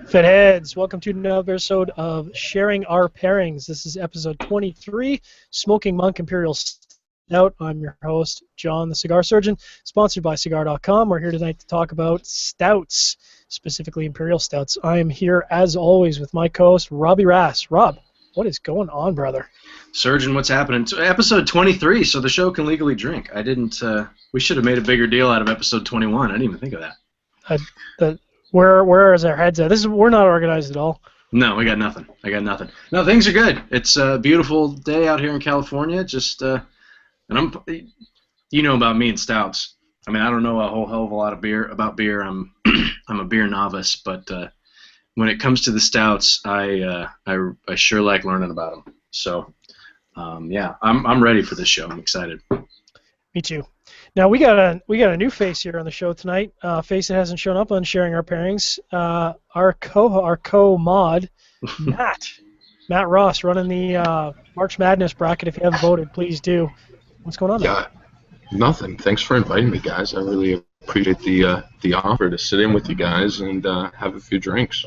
Fitheads, welcome to another episode of Sharing Our Pairings. This is episode 23, Smoking Monk Imperial Stout. I'm your host, John the Cigar Surgeon, sponsored by Cigar.com. We're here tonight to talk about stouts, specifically Imperial Stouts. I am here, as always, with my co-host, Robbie Rass. Rob, what is going on, brother? Surgeon, what's happening? Episode 23, so the show can legally drink. We should have made a bigger deal out of episode 21. I didn't even think of that. Where is our heads at? We're not organized at all. No, we got nothing. I got nothing. No, things are good. It's a beautiful day out here in California. And you know about me and stouts. I mean, I don't know a whole hell of a lot of about beer. I'm a beer novice, but when it comes to the stouts, I sure like learning about them. So, yeah, I'm ready for this show. I'm excited. Me too. Now we got a new face here on the show tonight. Face that hasn't shown up on Sharing Our Pairings. Our co-mod, Matt Ross, running the March Madness bracket. If you haven't voted, please do. What's going on? Yeah, nothing. Thanks for inviting me, guys. I really appreciate the offer to sit in with you guys and have a few drinks.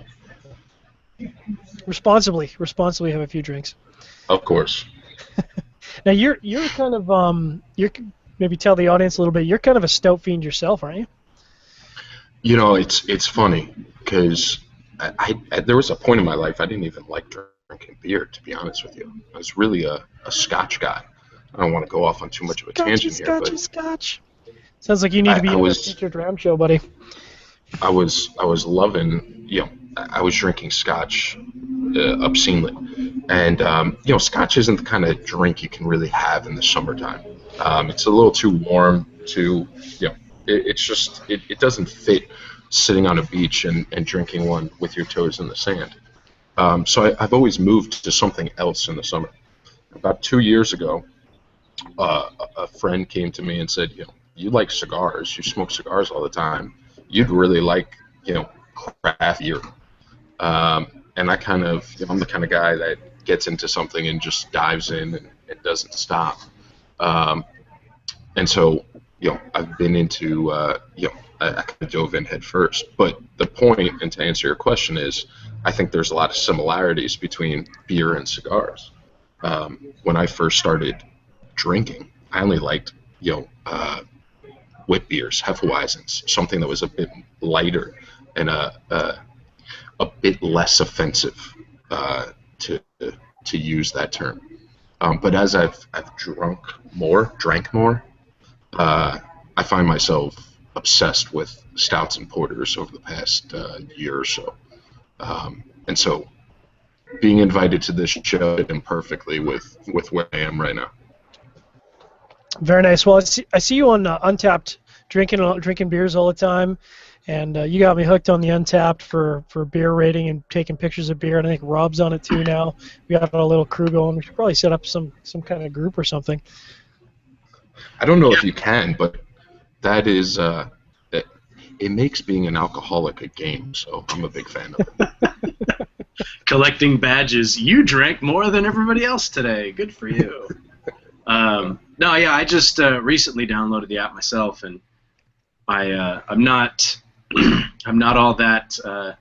Responsibly have a few drinks. Of course. Now you're kind of maybe tell the audience a little bit. You're kind of a stout fiend yourself, aren't you? You know, it's funny because I there was a point in my life I didn't even like drinking beer, to be honest with you. I was really a Scotch guy. I don't want to go off on too much of a tangent here, but Scotch. Sounds like you need to be in a featured round show, buddy. I was loving, I was drinking Scotch obscenely, and Scotch isn't the kind of drink you can really have in the summertime. It's a little too warm to, it doesn't fit sitting on a beach and drinking one with your toes in the sand. So I've always moved to something else in the summer. About 2 years ago, a friend came to me and said, you like cigars, you smoke cigars all the time, you'd really like, craft beer. And I kind of, I'm the kind of guy that gets into something and just dives in and doesn't stop. And so, I've been into, I kind of dove in head first. But the point, and to answer your question, is I think there's a lot of similarities between beer and cigars. When I first started drinking, I only liked, wit beers, Hefeweizens, something that was a bit lighter and a bit less offensive, to use that term. But as I've drank more, I find myself obsessed with stouts and porters over the past year or so. And so being invited to this show fit in perfectly with where I am right now. Very nice. Well, I see you on Untapped drinking beers all the time. And you got me hooked on the Untapped for beer rating and taking pictures of beer. And I think Rob's on it too now. We got a little crew going. We should probably set up some kind of group or something. I don't know if you can, but that is it makes being an alcoholic a game. So I'm a big fan of it. Collecting badges. You drank more than everybody else today. Good for you. I just recently downloaded the app myself, and I'm not all that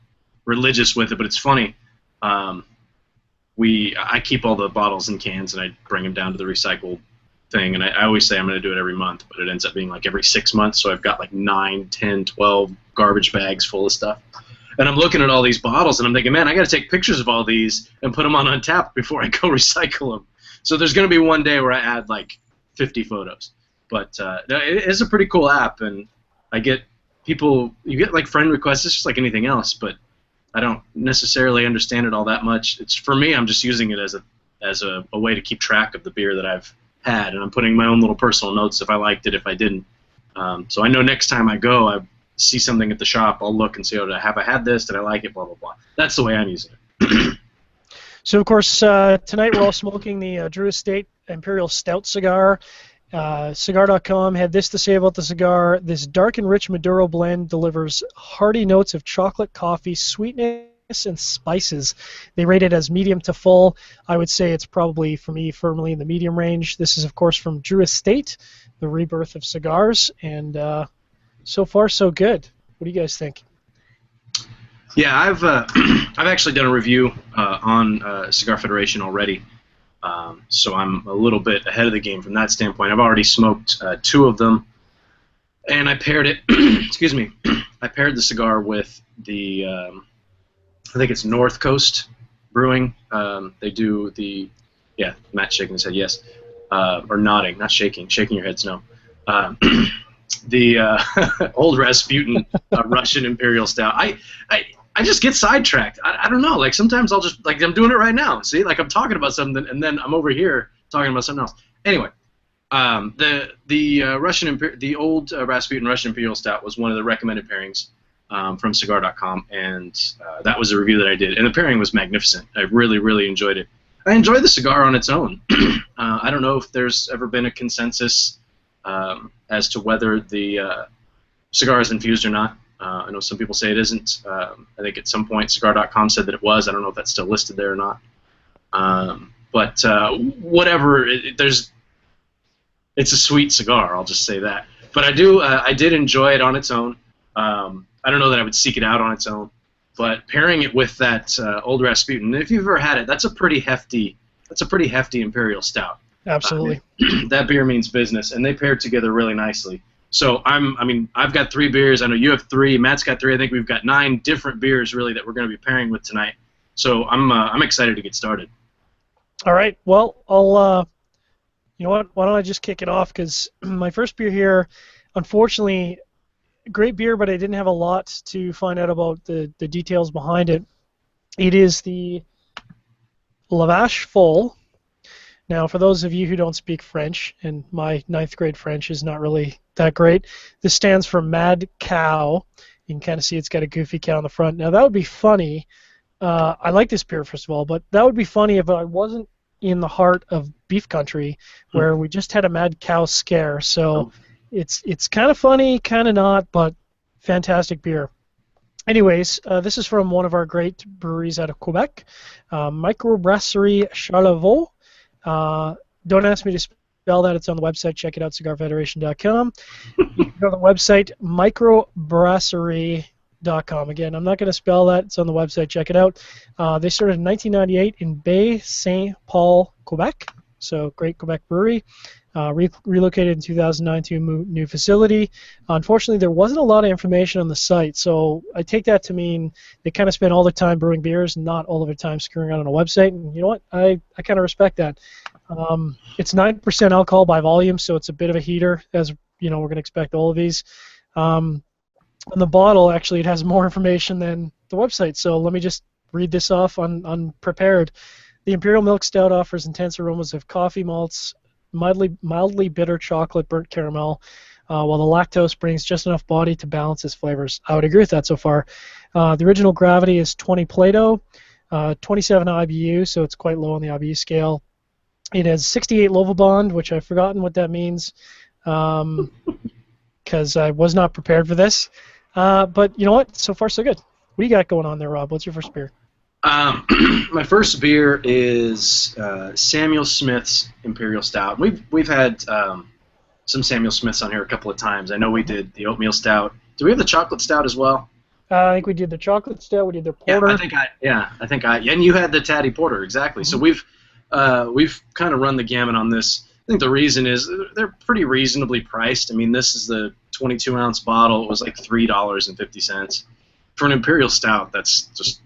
religious with it, but it's funny. I keep all the bottles and cans, and I bring them down to the recycle thing, and I always say I'm going to do it every month, but it ends up being like every 6 months, so I've got like 9, 10, 12 garbage bags full of stuff. And I'm looking at all these bottles, and I'm thinking, man, I got to take pictures of all these and put them on Untapped before I go recycle them. So there's going to be one day where I add like 50 photos. But it is a pretty cool app, and you get like friend requests. It's just like anything else, but I don't necessarily understand it all that much. For me, I'm just using it as a way to keep track of the beer that I've had, and I'm putting my own little personal notes if I liked it, if I didn't. So I know next time I go, I see something at the shop, I'll look and see, have I had this? Did I like it? Blah, blah, blah. That's the way I'm using it. So, of course, tonight we're all smoking the Drew Estate Imperial Stout cigar. Cigar.com had this to say about the cigar. This dark and rich Maduro blend delivers hearty notes of chocolate, coffee, sweetness, and spices. They rate it as medium to full. I would say it's probably, for me, firmly in the medium range. This is, of course, from Drew Estate, the rebirth of cigars, and so far, so good. What do you guys think? Yeah, I've actually done a review on Cigar Federation already, so I'm a little bit ahead of the game from that standpoint. I've already smoked two of them, and I paired it. Excuse me. I paired the cigar with the I think it's North Coast Brewing. They do the Matt's shaking his head yes, or nodding, not shaking. Shaking your heads no. The old Rasputin Russian Imperial Stout. I just get sidetracked. I don't know. Like sometimes I'll just like I'm doing it right now. See, like I'm talking about something and then I'm over here talking about something else. Anyway, the old Rasputin Russian Imperial Stout was one of the recommended pairings from Cigar.com, and that was a review that I did. And the pairing was magnificent. I really, really enjoyed it. I enjoyed the cigar on its own. I don't know if there's ever been a consensus as to whether the cigar is infused or not. I know some people say it isn't. I think at some point Cigar.com said that it was. I don't know if that's still listed there or not. But whatever, it's a sweet cigar. I'll just say that. But I did enjoy it on its own. I don't know that I would seek it out on its own. But pairing it with that old Rasputin, if you've ever had it, that's a pretty hefty Imperial Stout. Absolutely. That beer means business, and they paired together really nicely. So I've got 3 beers. I know you have 3. Matt's got 3. I think we've got 9 different beers really that we're going to be pairing with tonight. So I'm excited to get started. All right. Well, I'll you know what? Why don't I just kick it off? Because my first beer here, unfortunately, great beer, but I didn't have a lot to find out about the details behind it. It is the La Vache Folle. Now, for those of you who don't speak French, and my 9th grade French is not really that great, this stands for Mad Cow. You can kind of see it's got a goofy cow on the front. Now, that would be funny. I like this beer, first of all, but that would be funny if I wasn't in the heart of beef country where we just had a mad cow scare. So it's kind of funny, kind of not, but fantastic beer. Anyways, this is from one of our great breweries out of Quebec, Microbrasserie Charlevoix. Don't ask me to spell that. It's on the website. Check it out, cigarfederation.com. You can go to the website, microbrasserie.com. Again, I'm not going to spell that. It's on the website. Check it out. They started in 1998 in Bay Saint Paul, Quebec. So great Quebec brewery. Relocated in 2009 to a new facility. Unfortunately, there wasn't a lot of information on the site, so I take that to mean they kind of spend all their time brewing beers, not all of their time screwing around on a website. And you know what? I kind of respect that. It's 9% alcohol by volume, so it's a bit of a heater, as you know, we're going to expect all of these. On the bottle, actually, it has more information than the website, so let me just read this off unprepared. The Imperial Milk Stout offers intense aromas of coffee malts, mildly bitter chocolate, burnt caramel, while the lactose brings just enough body to balance its flavors. I would agree with that so far. The original gravity is 20 Plato, 27 IBU, so it's quite low on the IBU scale. It has 68 Lovibond, which I've forgotten what that means because I was not prepared for this. But you know what? So far, so good. What do you got going on there, Rob? What's your first beer? My first beer is Samuel Smith's Imperial Stout. We've had some Samuel Smiths on here a couple of times. I know we did the oatmeal stout. Do we have the chocolate stout as well? I think we did the chocolate stout. We did the porter. I think I. And you had the Tatty Porter, exactly. So we've kind of run the gamut on this. I think the reason is they're pretty reasonably priced. I mean, this is the 22-ounce bottle. It was like $3.50 for an Imperial Stout. That's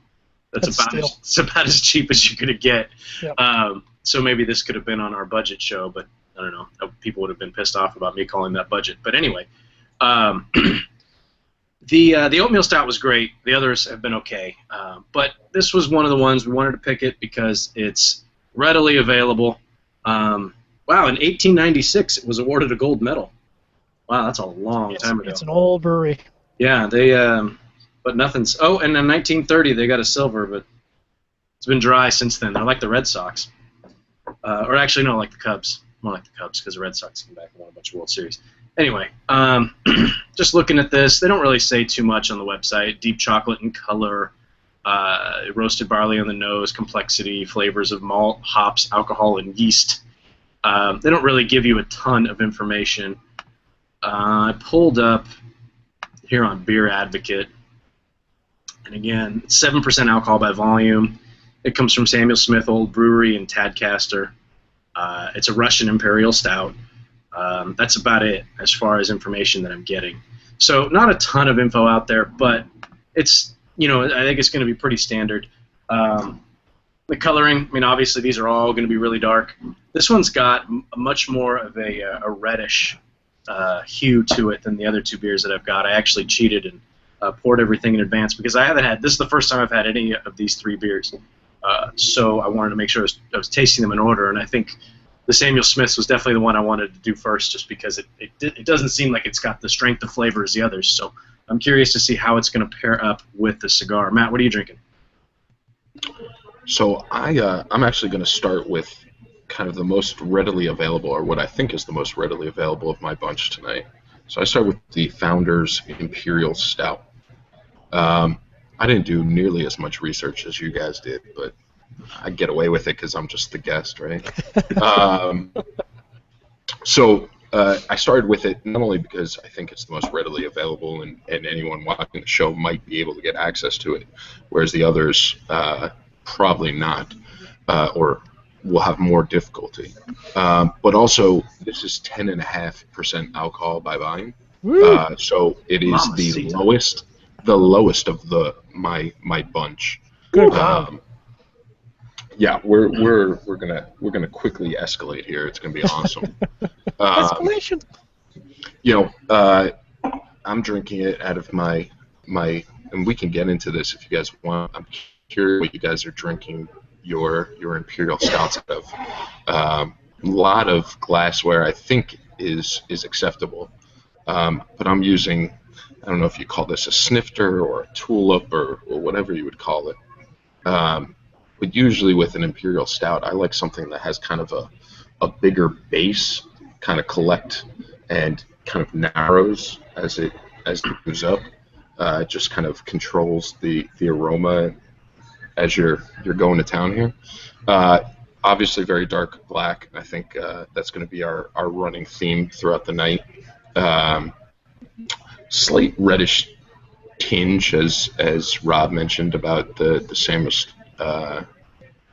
about as cheap as you're gonna get. Yep. So maybe this could have been on our budget show, but I don't know. People would have been pissed off about me calling that budget. But anyway, the oatmeal stout was great. The others have been okay, but this was one of the ones we wanted to pick it because it's readily available. Wow, in 1896 it was awarded a gold medal. Wow, that's a long time ago. It's an old brewery. Yeah, they. But nothing's. Oh, and in 1930 they got a silver, but it's been dry since then. They're like the Red Sox, or actually no, like the Cubs. More like the Cubs because the Red Sox came back and won a bunch of World Series. Anyway, just looking at this, they don't really say too much on the website. Deep chocolate in color, roasted barley on the nose, complexity, flavors of malt, hops, alcohol, and yeast. They don't really give you a ton of information. I pulled up here on Beer Advocate. And again, it's 7% alcohol by volume. It comes from Samuel Smith Old Brewery in Tadcaster. It's a Russian Imperial Stout. That's about it as far as information that I'm getting. So not a ton of info out there, but it's, I think it's going to be pretty standard. The coloring, I mean, obviously these are all going to be really dark. This one's got much more of a reddish hue to it than the other two beers that I've got. I actually cheated and poured everything in advance because this is the first time I've had any of these three beers. So I wanted to make sure I was tasting them in order, and I think the Samuel Smith's was definitely the one I wanted to do first just because it doesn't seem like it's got the strength of flavor as the others. So I'm curious to see how it's going to pair up with the cigar. Matt, what are you drinking? So I'm actually going to start with kind of the most readily available, or what I think is the most readily available of my bunch tonight. So I start with the Founders Imperial Stout. I didn't do nearly as much research as you guys did, but I get away with it because I'm just the guest, right? So I started with it not only because I think it's the most readily available and anyone watching the show might be able to get access to it, whereas the others probably not, or will have more difficulty. But also, this is 10.5% alcohol by volume, so it is the lowest of my bunch. Good job. Yeah, we're gonna quickly escalate here. It's gonna be awesome. Escalation. I'm drinking it out of my, and we can get into this if you guys want. I'm curious what you guys are drinking your Imperial Stouts out of. A lot of glassware, I think, is acceptable, but I'm using, I don't know if you call this a snifter or a tulip or whatever you would call it. But usually with an Imperial Stout, I like something that has kind of a bigger base, kind of collect and kind of narrows as it moves up. It just kind of controls the aroma as you're going to town here. Obviously very dark black. I think that's going to be our running theme throughout the night. Slight reddish tinge, as Rob mentioned about the Samuel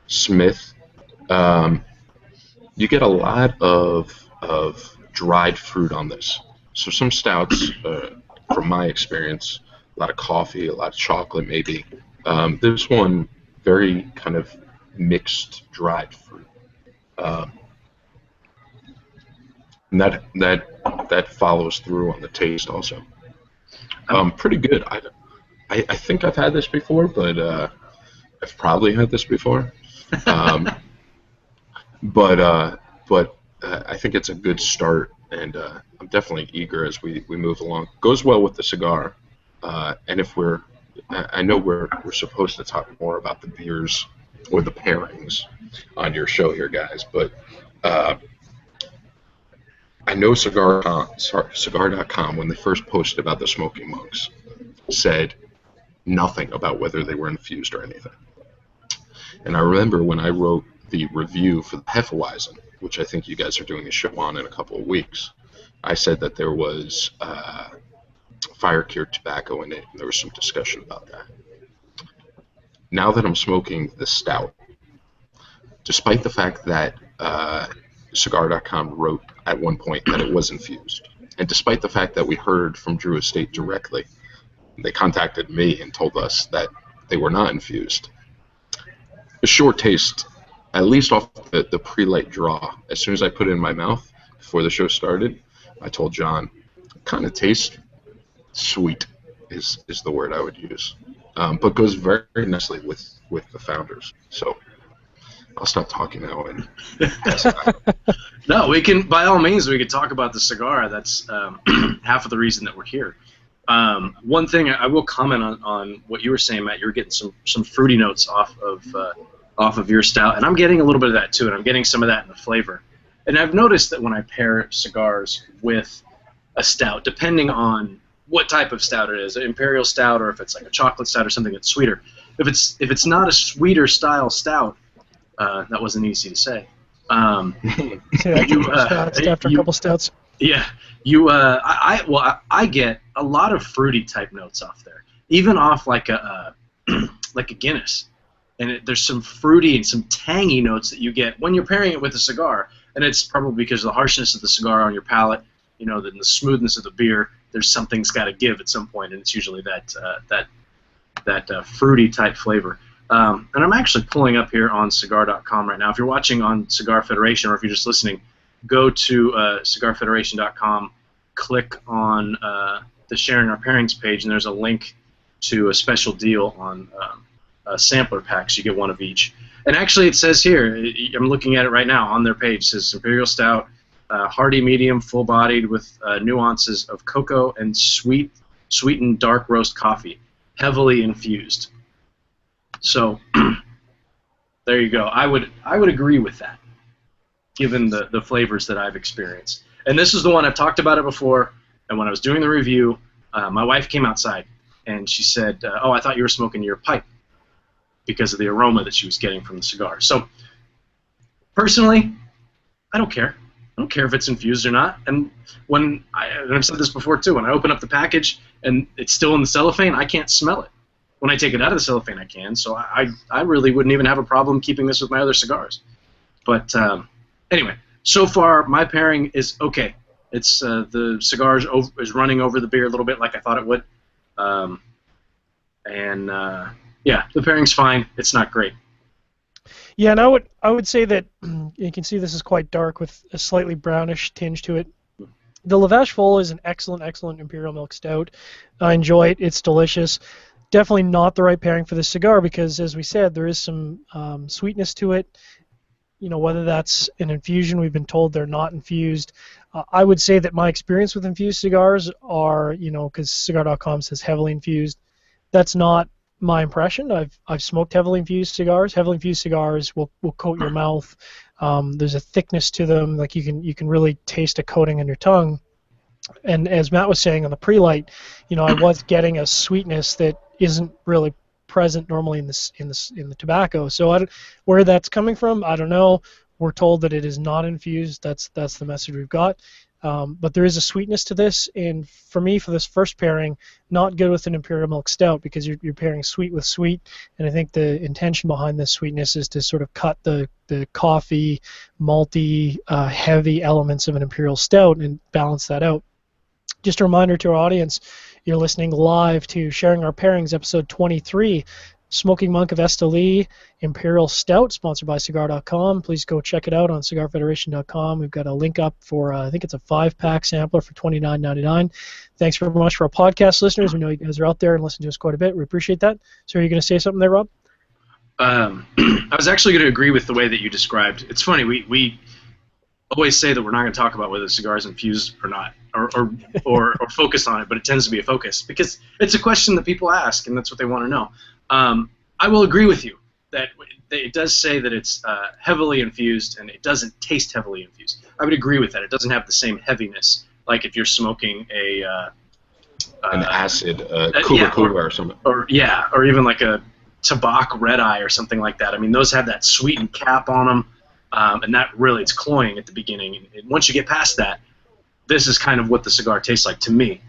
Smith. You get a lot of dried fruit on this. So some stouts, from my experience, a lot of coffee, a lot of chocolate maybe. This one, very kind of mixed dried fruit. And that follows through on the taste also. Pretty good. I think I've had this before, but I've probably had this before. But I think it's a good start, and I'm definitely eager as we move along. Goes well with the cigar, and I know we're supposed to talk more about the beers or the pairings on your show here, guys, but I know Cigar.com, when they first posted about the Smoking Monks, said nothing about whether they were infused or anything. And I remember when I wrote the review for the Hefeweizen, which I think you guys are doing a show on in a couple of weeks, I said that there was fire-cured tobacco in it, and there was some discussion about that. Now that I'm smoking the Stout, despite the fact that Cigar.com wrote at one point that it was infused, and despite the fact that we heard from Drew Estate directly, they contacted me and told us that they were not infused. A short taste, at least off the pre-light draw, as soon as I put it in my mouth before the show started, I told John, it kind of tastes sweet is the word I would use, but goes very, very nicely with the Founders. So I'll stop talking now and pass it back. No, we can, by all means, we could talk about the cigar. That's half of the reason that we're here. One thing I will comment on what you were saying, Matt. You were getting some fruity notes off of your Stout, and I'm getting a little bit of that too, and I'm getting some of that in the flavor. And I've noticed that when I pair cigars with a Stout, depending on what type of Stout it is, an Imperial Stout, or if it's like a chocolate Stout or something that's sweeter. If it's not a sweeter style Stout, that wasn't easy to say. After a couple stouts. Yeah, I get a lot of fruity type notes off there, even off like a like a Guinness, and there's some fruity and some tangy notes that you get when you're pairing it with a cigar, and it's probably because of the harshness of the cigar on your palate, you know, the smoothness of the beer. There's something's got to give at some point, and it's usually that fruity type flavor. And I'm actually pulling up here on cigar.com right now. If you're watching on Cigar Federation, or if you're just listening, go to cigarfederation.com, click on the Sharing Our Pairings page, and there's a link to a special deal on sampler packs. You get one of each. And actually, it says here, I'm looking at it right now on their page, it says Imperial Stout, hearty medium, full-bodied with nuances of cocoa and sweetened dark roast coffee, heavily infused. So there you go. I would agree with that, given the flavors that I've experienced. And this is the one I've talked about it before. And when I was doing the review, my wife came outside and she said, "Oh, I thought you were smoking your pipe," because of the aroma that she was getting from the cigar. So personally, I don't care. I don't care if it's infused or not. And and I've said this before too, when I open up the package and it's still in the cellophane, I can't smell it. When I take it out of the cellophane, I can. So I really wouldn't even have a problem keeping this with my other cigars. But anyway, so far my pairing is okay. It's the cigar is running over the beer a little bit like I thought it would. Yeah, the pairing's fine. It's not great. Yeah, and I would say that you can see this is quite dark with a slightly brownish tinge to it. The La Vache Folle is an excellent Imperial Milk Stout. I enjoy it. It's delicious. Definitely not the right pairing for this cigar because, as we said, there is some sweetness to it. You know, whether that's an infusion, we've been told they're not infused. I would say that my experience with infused cigars are, you know, because Cigar.com says heavily infused. That's not my impression. I've smoked heavily infused cigars. Heavily infused cigars will coat your mouth. There's a thickness to them, like you can really taste a coating on your tongue. And as Matt was saying on the pre-light, you know, I was getting a sweetness that isn't really present normally in the tobacco. So where that's coming from, I don't know. We're told that it is not infused. That's the message we've got. But there is a sweetness to this, and for me, for this first pairing, not good with an Imperial Milk Stout because you're pairing sweet with sweet, and I think the intention behind this sweetness is to sort of cut the coffee, malty, heavy elements of an Imperial Stout and balance that out. Just a reminder to our audience, you're listening live to Sharing Our Pairings, episode 23, Smoking Monk of Esteli Imperial Stout, sponsored by Cigar.com. Please go check it out on CigarFederation.com. We've got a link up for, I think it's a 5-pack sampler for $29.99. Thanks very much for our podcast listeners. We know you guys are out there and listen to us quite a bit. We appreciate that. So are you going to say something there, Rob? I was actually going to agree with the way that you described. It's funny, we always say that we're not going to talk about whether the cigar is infused or not, or focus on it, but it tends to be a focus because it's a question that people ask, and that's what they want to know. I will agree with you that it does say that it's heavily infused, and it doesn't taste heavily infused. I would agree with that. It doesn't have the same heaviness, like if you're smoking an acid Cuba or something. Or even like a Tabac Red Eye or something like that. I mean, those have that sweetened cap on them, and that really, it's cloying at the beginning. And once you get past that, this is kind of what the cigar tastes like to me.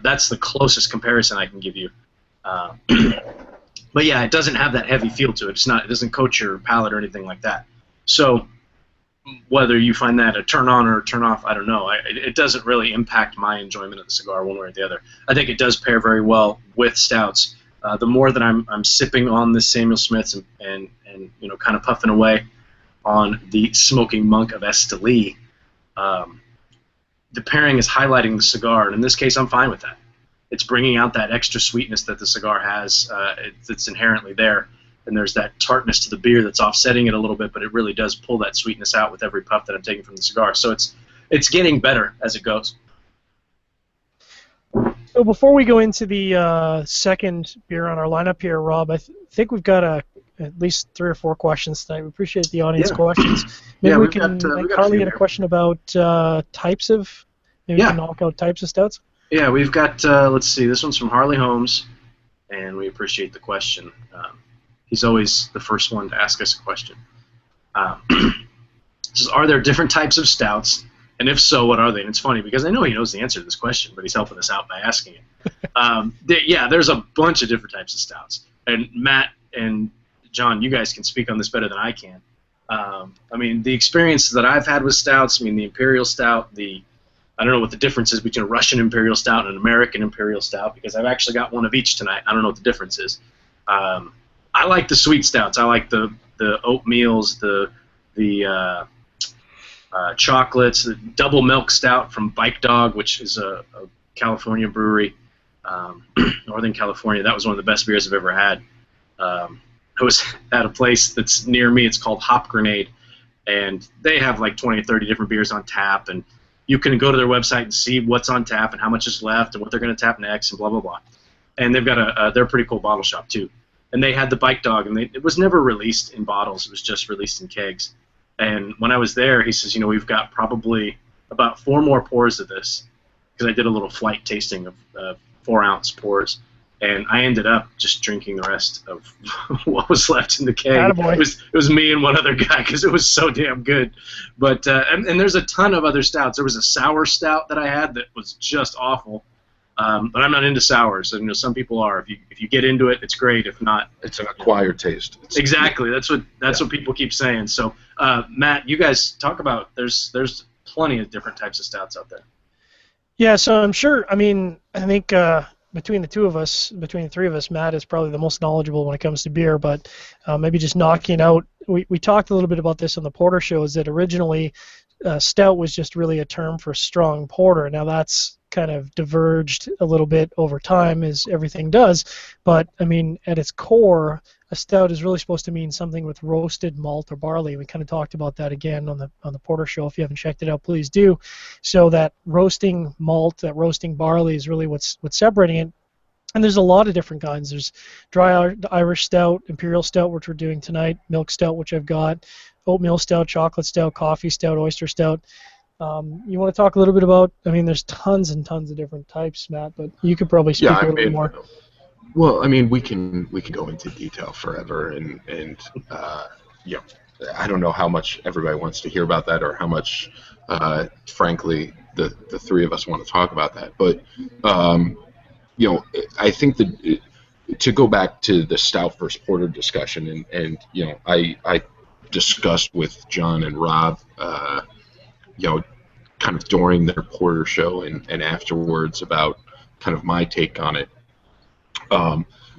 That's the closest comparison I can give you. But yeah, it doesn't have that heavy feel to it. It doesn't coat your palate or anything like that. So whether you find that a turn on or a turn off, I don't know. It doesn't really impact my enjoyment of the cigar one way or the other. I think it does pair very well with stouts. The more that I'm sipping on this Samuel Smith's and you know, kind of puffing away on the Smoking Monk of Esteli, the pairing is highlighting the cigar, and in this case, I'm fine with that. It's bringing out that extra sweetness that the cigar has. It's inherently there, and there's that tartness to the beer that's offsetting it a little bit, but it really does pull that sweetness out with every puff that I'm taking from the cigar. So it's getting better as it goes. So before we go into the second beer on our lineup here, Rob, I think we've got at least 3 or 4 questions tonight. We appreciate the audience questions. Maybe we can Carly get a question about types of. Maybe we can knock out types of stouts. Yeah, we've got, let's see, this one's from Harley Holmes, and we appreciate the question. He's always the first one to ask us a question. Says, are there different types of stouts, and if so, what are they? And it's funny, because I know he knows the answer to this question, but he's helping us out by asking it. Yeah, there's a bunch of different types of stouts, and Matt and John, you guys can speak on this better than I can. I mean, the experience that I've had with stouts, I mean, the Imperial Stout, I don't know what the difference is between a Russian Imperial Stout and an American Imperial Stout, because I've actually got one of each tonight. I don't know what the difference is. I like the sweet stouts. I like the oatmeals, the chocolates, the double milk stout from Bike Dog, which is a California brewery, Northern California. That was one of the best beers I've ever had. I was at a place that's near me. It's called Hop Grenade, and they have like 20 or 30 different beers on tap, and you can go to their website and see what's on tap and how much is left and what they're going to tap next and blah, blah, blah. And they've got they're a pretty cool bottle shop, too. And they had the Bike Dog, and it was never released in bottles. It was just released in kegs. And when I was there, he says, we've got probably about 4 more pours of this, because I did a little flight tasting of 4-ounce pours. And I ended up just drinking the rest of what was left in the keg. It was me and one other guy, because it was so damn good. But and there's a ton of other stouts. There was a sour stout that I had that was just awful. But I'm not into sours, and some people are. If you get into it, it's great. If not, it's an acquired taste. Exactly. That's what people keep saying. So Matt, you guys talk about. There's plenty of different types of stouts out there. Yeah. So I'm sure. I mean, I think. Between the three of us, Matt is probably the most knowledgeable when it comes to beer, but maybe just knocking out, we talked a little bit about this on the Porter show, is that originally stout was just really a term for strong porter. Now that's kind of diverged a little bit over time, as everything does, but I mean, at its core, a stout is really supposed to mean something with roasted malt or barley. We kind of talked about that again on the Porter show. If you haven't checked it out, please do. So that roasting malt, that roasting barley is really what's separating it. And there's a lot of different kinds. There's dry Irish stout, Imperial stout, which we're doing tonight, milk stout, which I've got, oatmeal stout, chocolate stout, coffee stout, oyster stout. You want to talk a little bit about? I mean, there's tons and tons of different types, Matt, but you could probably speak a little bit more. Well, I mean, we can go into detail forever, and I don't know how much everybody wants to hear about that, or how much, frankly, the three of us want to talk about that. But I think that to go back to the stout versus porter discussion, and I discussed with John and Rob, kind of during their porter show and afterwards about kind of my take on it.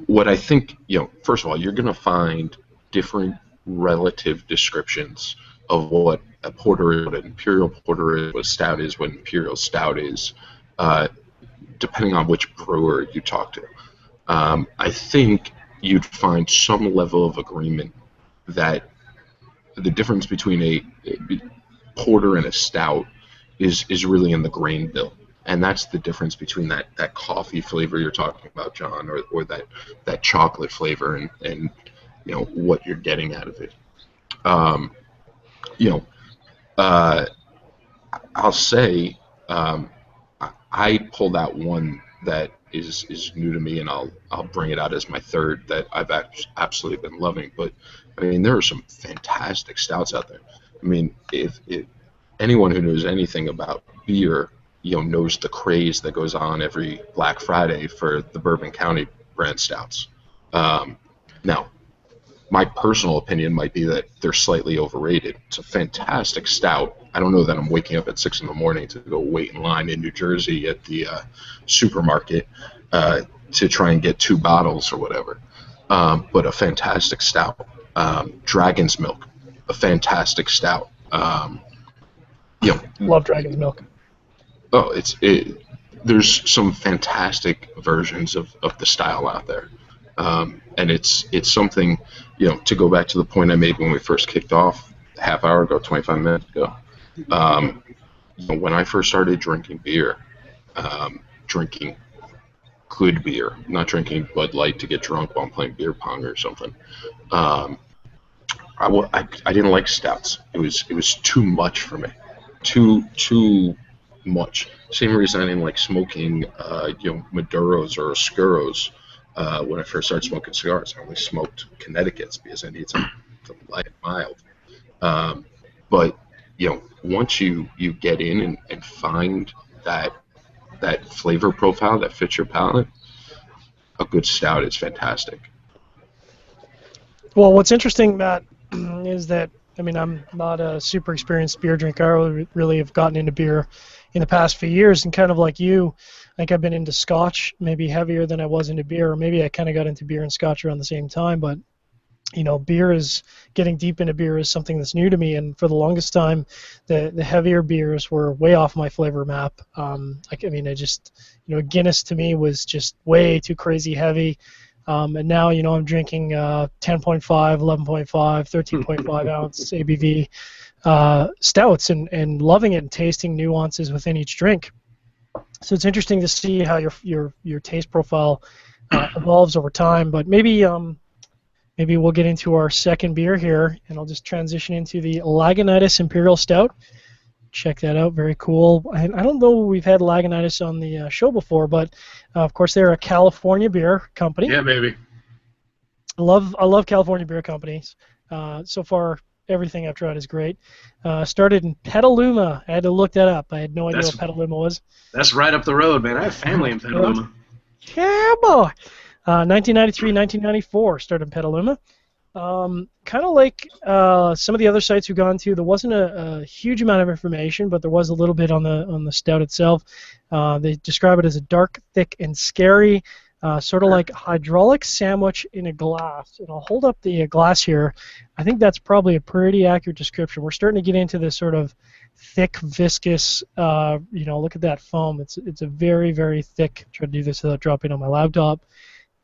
What I think, first of all, you're going to find different relative descriptions of what a porter is, what an Imperial porter is, what a stout is, what an Imperial stout is, depending on which brewer you talk to. I think you'd find some level of agreement that the difference between a porter and a stout is really in the grain bill. And that's the difference between that coffee flavor you're talking about, John, or that chocolate flavor and what you're getting out of it. I'll say I pulled out one that is new to me, and I'll bring it out as my third that I've absolutely been loving. But I mean, there are some fantastic stouts out there. I mean, if anyone who knows anything about beer, knows the craze that goes on every Black Friday for the Bourbon County brand stouts. Now, my personal opinion might be that they're slightly overrated. It's a fantastic stout. I don't know that I'm waking up at 6 in the morning to go wait in line in New Jersey at the supermarket to try and get 2 bottles or whatever. But a fantastic stout. Dragon's Milk, a fantastic stout. Love Dragon's Milk. Oh, there's some fantastic versions of the style out there. And it's something, to go back to the point I made when we first kicked off a half hour ago, 25 minutes ago. When I first started drinking beer, drinking good beer, not drinking Bud Light to get drunk while I'm playing beer pong or something. I didn't like stouts. It was too much for me. Too much. Same reason I didn't like smoking, Maduros or Oscuros when I first started smoking cigars. I only smoked Connecticut's because I needed something light and mild. But once you get in and find that flavor profile that fits your palate, a good stout is fantastic. Well, what's interesting, Matt, is that I mean I'm not a super experienced beer drinker. Really have gotten into beer in the past few years, and kind of like you, I think I've been into Scotch maybe heavier than I was into beer, or maybe I kind of got into beer and Scotch around the same time. But beer is getting deep into beer is something that's new to me, and for the longest time, the heavier beers were way off my flavor map. I just, Guinness to me was just way too crazy heavy. And now, I'm drinking 10.5, 11.5, 13.5 ounce ABV stouts and loving it and tasting nuances within each drink. So it's interesting to see how your taste profile evolves over time. But maybe we'll get into our second beer here, and I'll just transition into the Lagunitas Imperial Stout. Check that out, very cool. I don't know we've had Lagunitas on the show before, but of course they're a California beer company. Yeah, baby. I love California beer companies. So far, everything I've tried is great. Started in Petaluma. I had to look that up. I had no idea what Petaluma was. That's right up the road, man. I have family in Petaluma. Yeah, boy. 1993, 1994, started in Petaluma. Kind of like some of the other sites we've gone to, there wasn't a huge amount of information, but there was a little bit on the stout itself. They describe it as a dark, thick, and scary, sort of like hydraulic sandwich in a glass. And I'll hold up the glass here. I think that's probably a pretty accurate description. We're starting to get into this sort of thick, viscous, look at that foam. It's a very, very thick, try to do this without dropping on my laptop.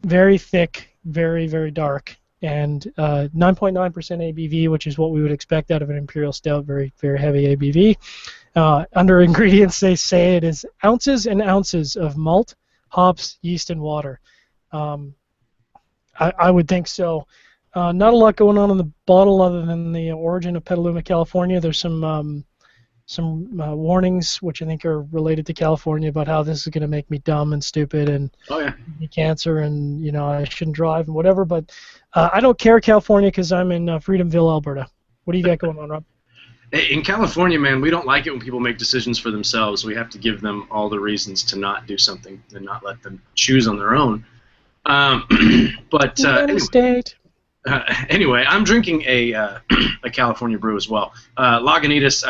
Very thick, very, very dark, and 9.9% ABV, which is what we would expect out of an Imperial Stout, very, very heavy ABV. Under ingredients, they say it is ounces and ounces of malt, hops, yeast, and water. I would think so. Not a lot going on in the bottle other than the origin of Petaluma, California. There's some warnings, which I think are related to California, about how this is going to make me dumb and stupid and give me cancer and I shouldn't drive and whatever. But I don't care, California, because I'm in Freedomville, Alberta. What do you got going on, Rob? In California, man, we don't like it when people make decisions for themselves. We have to give them all the reasons to not do something and not let them choose on their own. Anyway, I'm drinking a California brew as well. Lagunitas,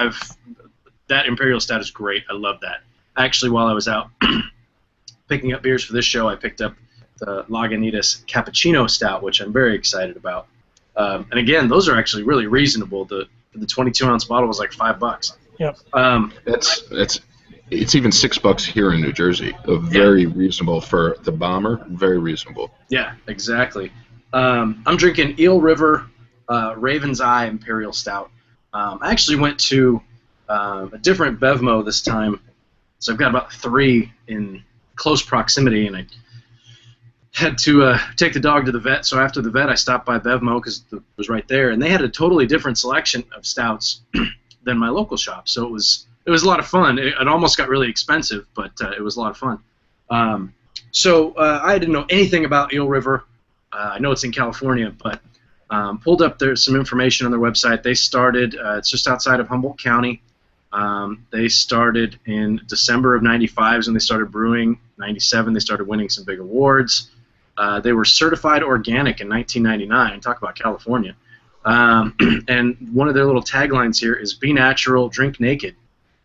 that Imperial Stout is great. I love that. Actually, while I was out picking up beers for this show, I picked up the Lagunitas Cappuccino Stout, which I'm very excited about. And again, those are actually really reasonable. The 22-ounce bottle was like $5. Yep. It's even $6 here in New Jersey. Very reasonable for the bomber. Very reasonable. Yeah, exactly. I'm drinking Eel River Raven's Eye Imperial Stout. I actually went to a different Bevmo this time, so I've got about 3 in close proximity, and I had to take the dog to the vet. So after the vet, I stopped by Bevmo because it was right there, and they had a totally different selection of stouts than my local shop. So it was a lot of fun. It almost got really expensive, but it was a lot of fun. So I didn't know anything about Eel River. I know it's in California, but pulled up some information on their website. They started, it's just outside of Humboldt County. They started in December of '95 when they started brewing. '97 they started winning some big awards. They were certified organic in 1999. Talk about California. And one of their little taglines here is "Be natural, drink naked."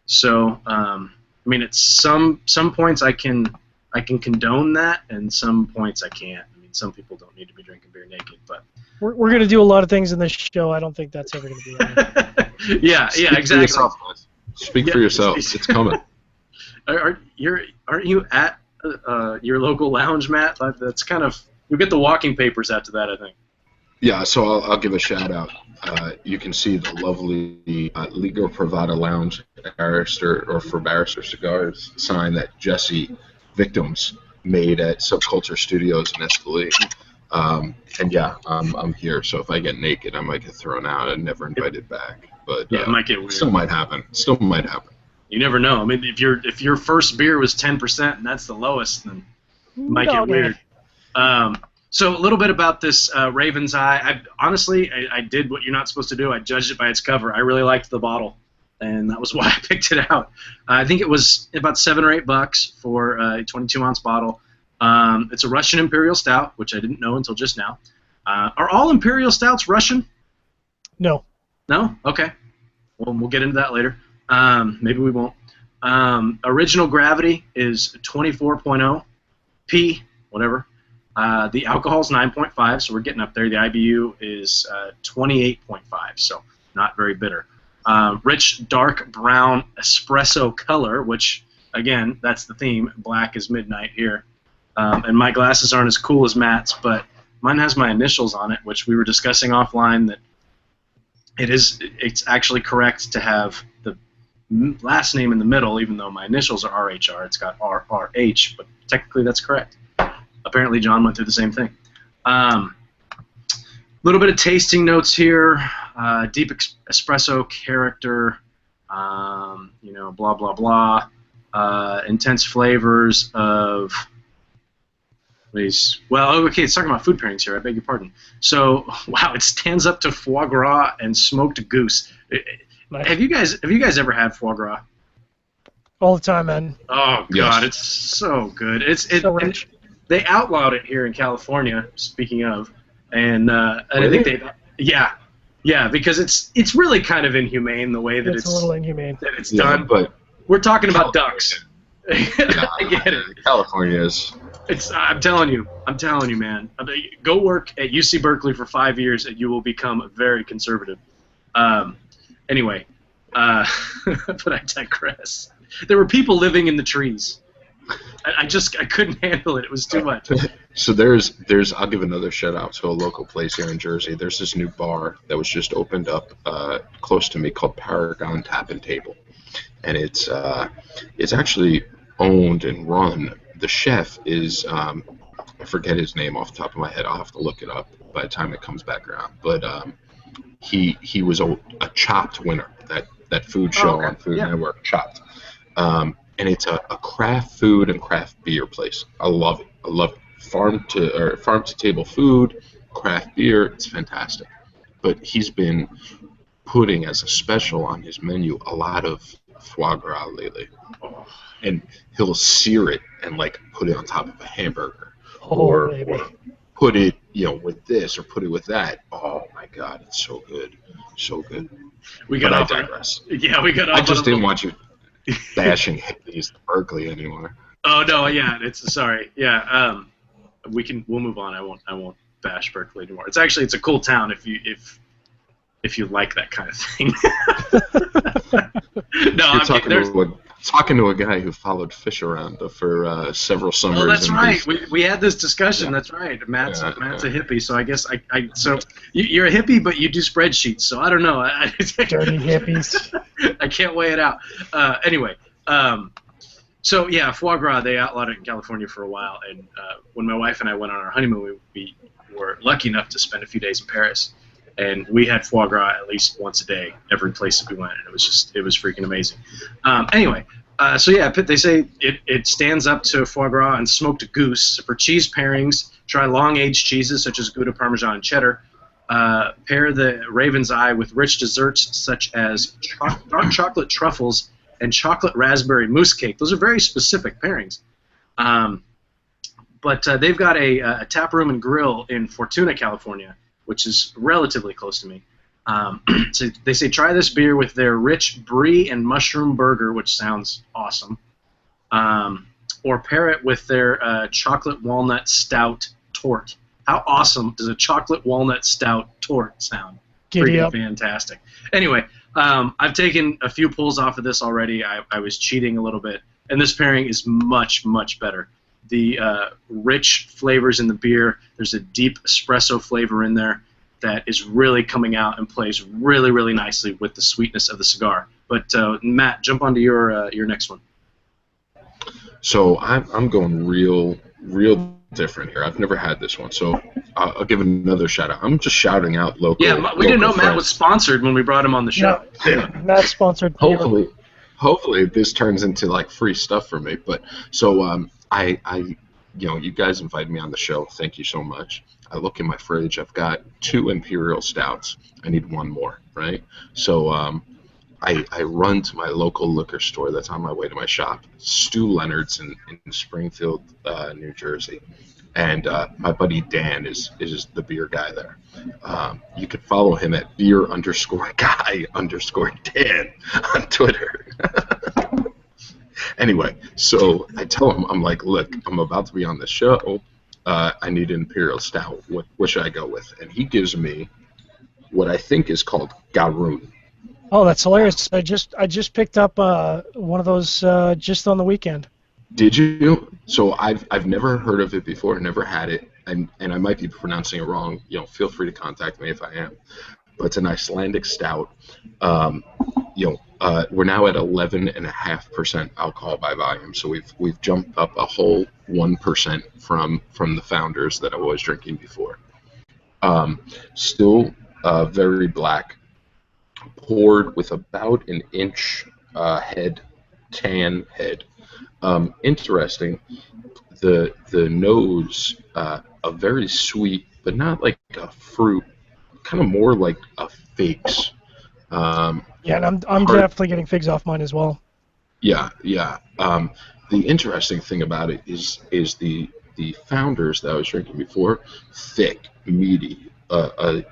So at some points I can condone that, and some points I can't. Some people don't need to be drinking beer naked, but we're going to do a lot of things in this show. I don't think that's ever going to be right. yeah, exactly. For yourself, guys. Speak for yourself. It's coming. Aren't you at your local lounge, Matt? That's kind of, you'll get the walking papers after that, I think. Yeah, so I'll give a shout out. You can see the lovely Liga Privada Lounge at Barrister, or for Barrister Cigars, sign that Jesse Victims made at Subculture Studios in Escalade. And yeah, I'm here, so if I get naked, I might get thrown out and never invited back. But yeah, it might get weird. Still might happen. You never know. I mean, if your first beer was 10% and that's the lowest, then it might get weird. So a little bit about this Raven's Eye. I did what you're not supposed to do. I judged it by its cover. I really liked the bottle, and that was why I picked it out. I think it was about $7 or $8 for a 22-ounce bottle. It's a Russian Imperial Stout, which I didn't know until just now. Are all Imperial Stouts Russian? No. No? Okay. Well, we'll get into that later. Maybe we won't. Original gravity is 24.0. P, whatever. The alcohol is 9.5, so we're getting up there. The IBU is 28.5, so not very bitter. Rich dark brown espresso color, which, again, that's the theme. Black is midnight here. And my glasses aren't as cool as Matt's, but mine has my initials on it, which we were discussing offline that it's actually correct to have the last name in the middle, even though my initials are RHR. It's got RRH, but technically that's correct. Apparently John went through the same thing. Little bit of tasting notes here. Deep espresso character, blah, blah, blah. Intense flavors of... Well, okay, it's talking about food pairings here. I beg your pardon. So, wow, it stands up to foie gras and smoked goose. Nice. Have you guys ever had foie gras? All the time, man. Oh God, Yes. it's so good. So rich. They outlawed it here in California. Speaking of, and I think yeah, because it's really kind of inhumane the way that It's a little inhumane. that it's Yeah, done. but We're talking about ducks. I get it. California is. I'm telling you, man. Go work at UC Berkeley for 5 years, and you will become very conservative. Anyway, but I digress. There were people living in the trees. I couldn't handle it. It was too much. So there's I'll give another shout out to a local place here in Jersey. There's this new bar that was just opened up close to me called Paragon Tap and Table, and it's actually owned and run. The chef is I forget his name off the top of my head. I'll have to look it up by the time it comes back around. But he was a Chopped winner, that food show on Food Network, Chopped. And it's a craft food and craft beer place. I love it. Farm to table food, craft beer. It's fantastic. But he's been putting as a special on his menu a lot of foie gras lately. And he'll sear it and put it on top of a hamburger, or put it with this or put it with that. Oh my God, it's so good, so good. But I digress. Yeah, we got off. I just didn't want you bashing hippies in Berkeley anymore. Oh no, yeah, sorry. Yeah, we'll move on. I won't bash Berkeley anymore. It's a cool town if you like that kind of thing. No, You're talking to a guy who followed fish around for several summers. Oh, that's right. We had this discussion. Yeah. That's right. Matt's a hippie, so I guess so you're a hippie, but you do spreadsheets. So I don't know. Dirty hippies. I can't weigh it out. Anyway, so yeah, foie gras. They outlawed it in California for a while, and when my wife and I went on our honeymoon, we were lucky enough to spend a few days in Paris. And we had foie gras at least once a day, every place that we went, and it was freaking amazing. Anyway, so yeah, they say it stands up to foie gras and smoked goose. For cheese pairings, try long-aged cheeses such as Gouda, Parmesan, and Cheddar. Pair the Raven's Eye with rich desserts such as dark chocolate truffles and chocolate raspberry mousse cake. Those are very specific pairings. But they've got a tap room and grill in Fortuna, California, which is relatively close to me. So they say try this beer with their rich brie and mushroom burger, which sounds awesome. Or pair it with their chocolate walnut stout tort. How awesome does a chocolate walnut stout tort sound? Freaking fantastic. Anyway, I've taken a few pulls off of this already. I was cheating a little bit, and this pairing is much, much better. The rich flavors in the beer. There's a deep espresso flavor in there that is really coming out and plays really, really nicely with the sweetness of the cigar. But Matt, jump onto your next one. So I'm going real different here. I've never had this one, so I'll give another shout out. I'm just shouting out local. Yeah, we didn't know Matt was sponsored when we brought him on the show. Yeah. Matt sponsored. Hopefully this turns into free stuff for me. But so you guys invited me on the show. Thank you so much. I look in my fridge. I've got 2 Imperial Stouts. I need one more, right? So I run to my local liquor store that's on my way to my shop, Stu Leonard's in Springfield, New Jersey, and my buddy Dan is the beer guy there. You can follow him at beer_guy_Dan on Twitter. Anyway, so I tell him, I'm like, look, I'm about to be on the show. I need an Imperial Stout. What should I go with? And he gives me what I think is called Garoon. Oh, that's hilarious! I just picked up one of those just on the weekend. Did you? So I've never heard of it before, never had it, and I might be pronouncing it wrong. Feel free to contact me if I am. But it's an Icelandic stout. We're now at 11.5% alcohol by volume, so we've jumped up a whole 1% from the founders that I was drinking before. Still very black, poured with about an inch tan head. Interesting. The nose, a very sweet, but not like a fruit, kind of more like a figs. Yeah, and I'm definitely getting figs off mine as well. Yeah. The interesting thing about it is the founders that I was drinking before, thick, meaty, a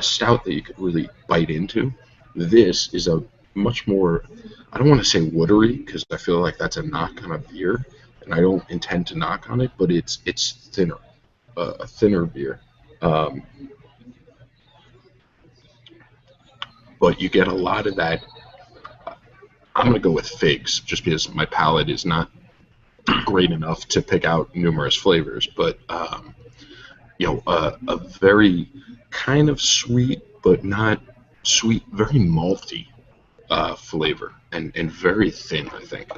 stout that you could really bite into. This is a much more, I don't want to say watery because I feel like that's a knock on a beer, and I don't intend to knock on it, but it's thinner, a thinner beer. But you get a lot of that. I'm going to go with figs just because my palate is not great enough to pick out numerous flavors, but a very kind of sweet, but not sweet, very malty flavor, and very thin, I think,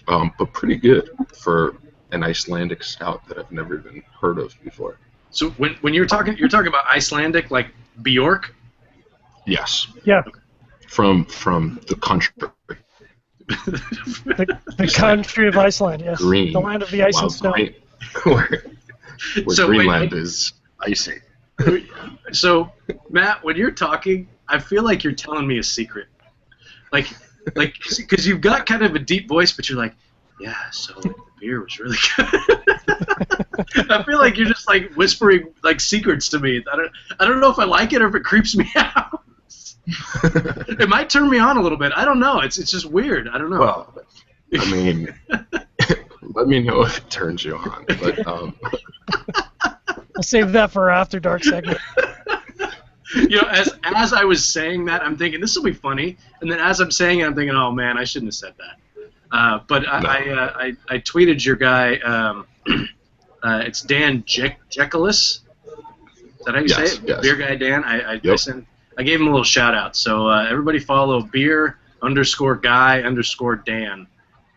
but pretty good for an Icelandic stout that I've never even heard of before. So when you're talking about Icelandic, like Bjork? Yes. Yeah. From the country. the country of Iceland, yes. Green. The land of the ice and snow. Where Greenland is icy. So, Matt, when you're talking, I feel like you're telling me a secret. Like, because you've got kind of a deep voice, but you're like, yeah, so the beer was really good. I feel like you're just like whispering like secrets to me. I don't know if I like it or if it creeps me out. It might turn me on a little bit. I don't know. It's just weird. I don't know. Well, I mean, let me know if it turns you on. But I'll save that for our After Dark segment. As I was saying that, I'm thinking this will be funny, and then as I'm saying it, I'm thinking, oh man, I shouldn't have said that. But I tweeted your guy. It's Dan Jekalis. Is that how you say it? Yes. Beer guy Dan. I gave him a little shout out. So everybody follow beer_guy_Dan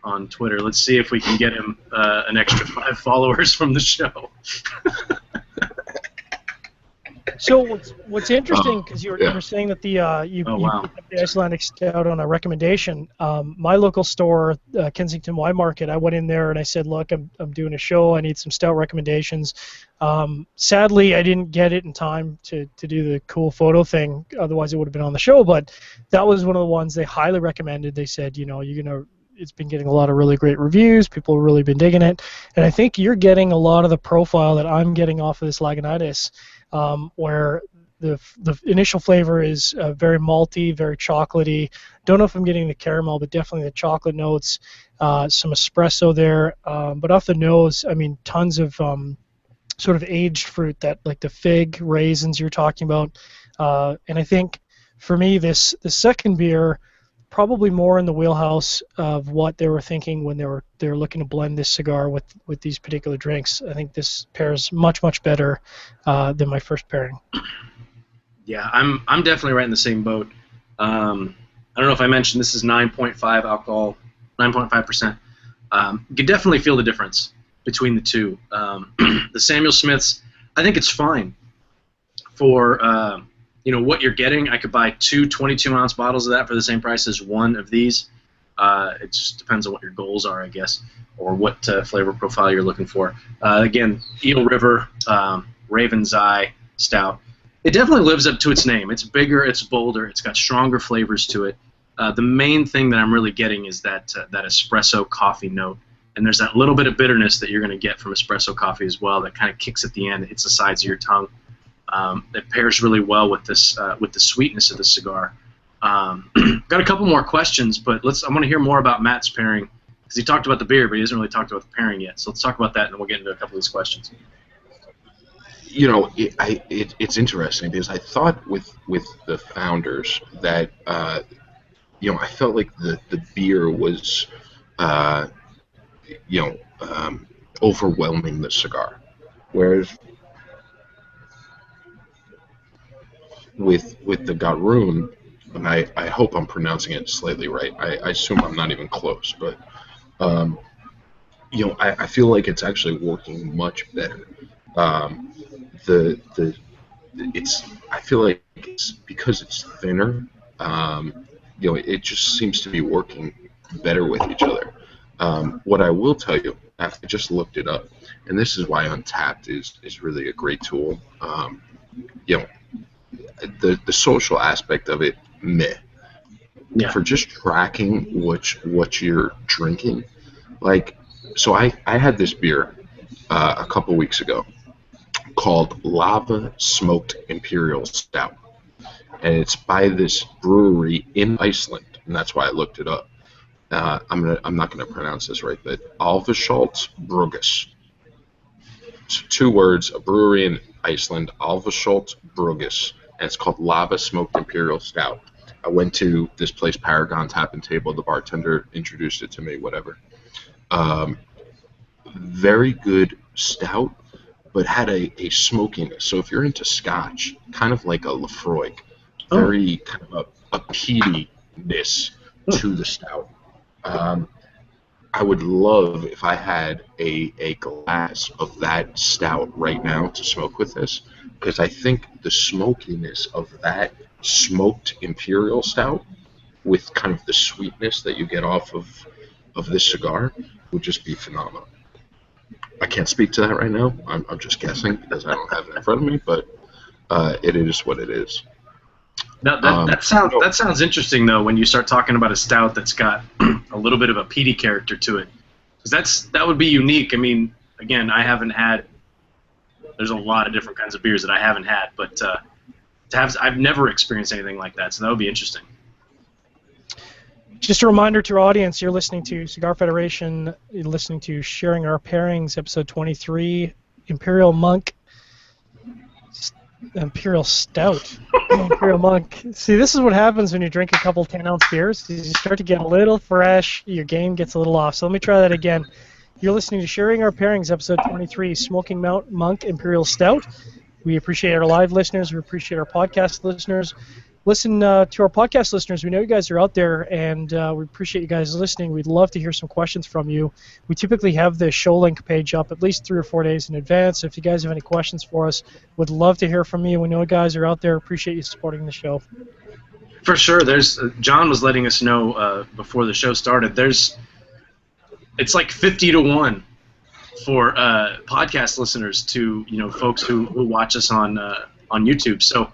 on Twitter. Let's see if we can get him an extra 5 followers from the show. So what's interesting, because you were saying that you picked up the Icelandic stout on a recommendation. My local store, Kensington Wine Market, I went in there and I said, look, I'm doing a show. I need some stout recommendations. Sadly, I didn't get it in time to do the cool photo thing. Otherwise, it would have been on the show. But that was one of the ones they highly recommended. They said, it's been getting a lot of really great reviews. People have really been digging it. And I think you're getting a lot of the profile that I'm getting off of this Lagunitas, where the initial flavor is very malty, very chocolatey. Don't know if I'm getting the caramel, but definitely the chocolate notes. Some espresso there. But off the nose, I mean, tons of sort of aged fruit, that like the fig, raisins you're talking about. And I think for me, the second beer, probably more in the wheelhouse of what they were thinking when they were looking to blend this cigar with these particular drinks. I think this pairs much better than my first pairing. Yeah, I'm definitely right in the same boat. I don't know if I mentioned this is 9.5 alcohol, 9.5%. You can definitely feel the difference between the two. The Samuel Smiths, I think it's fine for what you're getting. I could buy 2 22-ounce bottles of that for the same price as one of these. It just depends on what your goals are, I guess, or what flavor profile you're looking for. Again, Eel River, Raven's Eye Stout. It definitely lives up to its name. It's bigger, it's bolder, it's got stronger flavors to it. The main thing that I'm really getting is that espresso coffee note, and there's that little bit of bitterness that you're going to get from espresso coffee as well. That kind of kicks at the end, it hits the sides of your tongue. It pairs really well with this with the sweetness of the cigar. Got a couple more questions, but I want to hear more about Matt's pairing because he talked about the beer, but he hasn't really talked about the pairing yet. So let's talk about that, and then we'll get into a couple of these questions. You know, it's interesting because I thought with the founders that you know, I felt like the beer was you know, overwhelming the cigar, whereas with the Garoon, and I hope I'm pronouncing it slightly right. I assume I'm not even close, but you know, I feel like it's actually working much better. I feel like it's because it's thinner. You know, it just seems to be working better with each other. What I will tell you, I just looked it up, and this is why Untapped is really a great tool. You know, the social aspect of it, meh. Yeah. For just tracking what you're drinking, like, so I had this beer a couple weeks ago called Lava Smoked Imperial Stout, and it's by this brewery in Iceland, and that's why I looked it up. I'm not gonna pronounce this right, but Alvesholt Brugus. So 2 words, a brewery in Iceland, Alvesholt Brugus, and it's called Lava Smoked Imperial Stout. I went to this place, Paragon Tap and Table. The bartender introduced it to me, whatever. Very good stout, but had a smokiness. So if you're into Scotch, kind of like a Lefroy, very kind of a peatiness to the stout. I would love if I had a glass of that stout right now to smoke with this, because I think the smokiness of that smoked Imperial Stout with kind of the sweetness that you get off of this cigar would just be phenomenal. I can't speak to that right now. I'm just guessing because I don't have it in front of me, but it is what it is. Now, that sounds interesting though when you start talking about a stout that's got a little bit of a peaty character to it, because that would be unique. I mean, again, there's a lot of different kinds of beers that I haven't had, but I've never experienced anything like that, so that would be interesting. Just a reminder to our audience, you're listening to Cigar Federation, you're listening to Sharing Our Pairings, episode 23, Imperial Stout. Imperial Monk. See, this is what happens when you drink a couple 10-ounce beers. You start to get a little fresh, your game gets a little off. So let me try that again. You're listening to Sharing Our Pairings, episode 23, Smoking Monk Imperial Stout. We appreciate our live listeners. We appreciate our podcast listeners. Listen to our podcast listeners. We know you guys are out there, and we appreciate you guys listening. We'd love to hear some questions from you. We typically have the show link page up at least 3 or 4 days in advance. If you guys have any questions for us, we'd love to hear from you. We know you guys are out there. Appreciate you supporting the show. For sure. John was letting us know before the show started. It's like 50-1 for podcast listeners to folks who watch us on YouTube. So.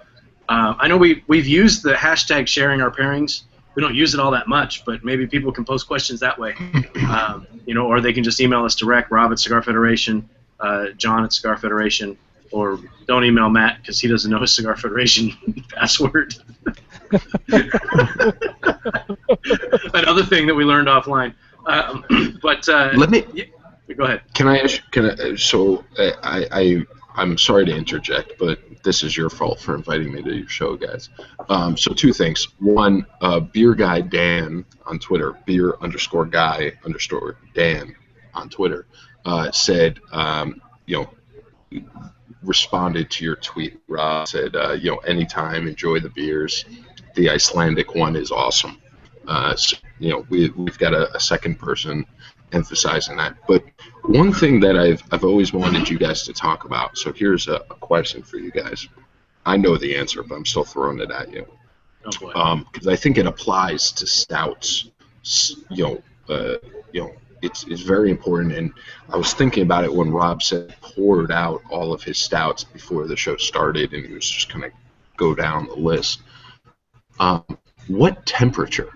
I know we've used the hashtag Sharing Our Pairings. We don't use it all that much, but maybe people can post questions that way, or they can just email us direct, Rob at Cigar Federation, John at Cigar Federation, or don't email Matt because he doesn't know his Cigar Federation password. Another thing that we learned offline. Let me. Yeah, go ahead. Can I ask? So I'm sorry to interject, but this is your fault for inviting me to your show, guys. So 2 things. One, Beer Guy Dan on Twitter, beer_guy_Dan on Twitter, said, responded to your tweet, Rob, said, anytime, enjoy the beers. The Icelandic one is awesome. So, we've got a second person emphasizing that. But one thing that I've always wanted you guys to talk about, so here's a question for you guys. I know the answer, but I'm still throwing it at you. Because I think it applies to stouts. It's very important. And I was thinking about it when Rob said poured out all of his stouts before the show started, and he was just kind of go down the list. What temperature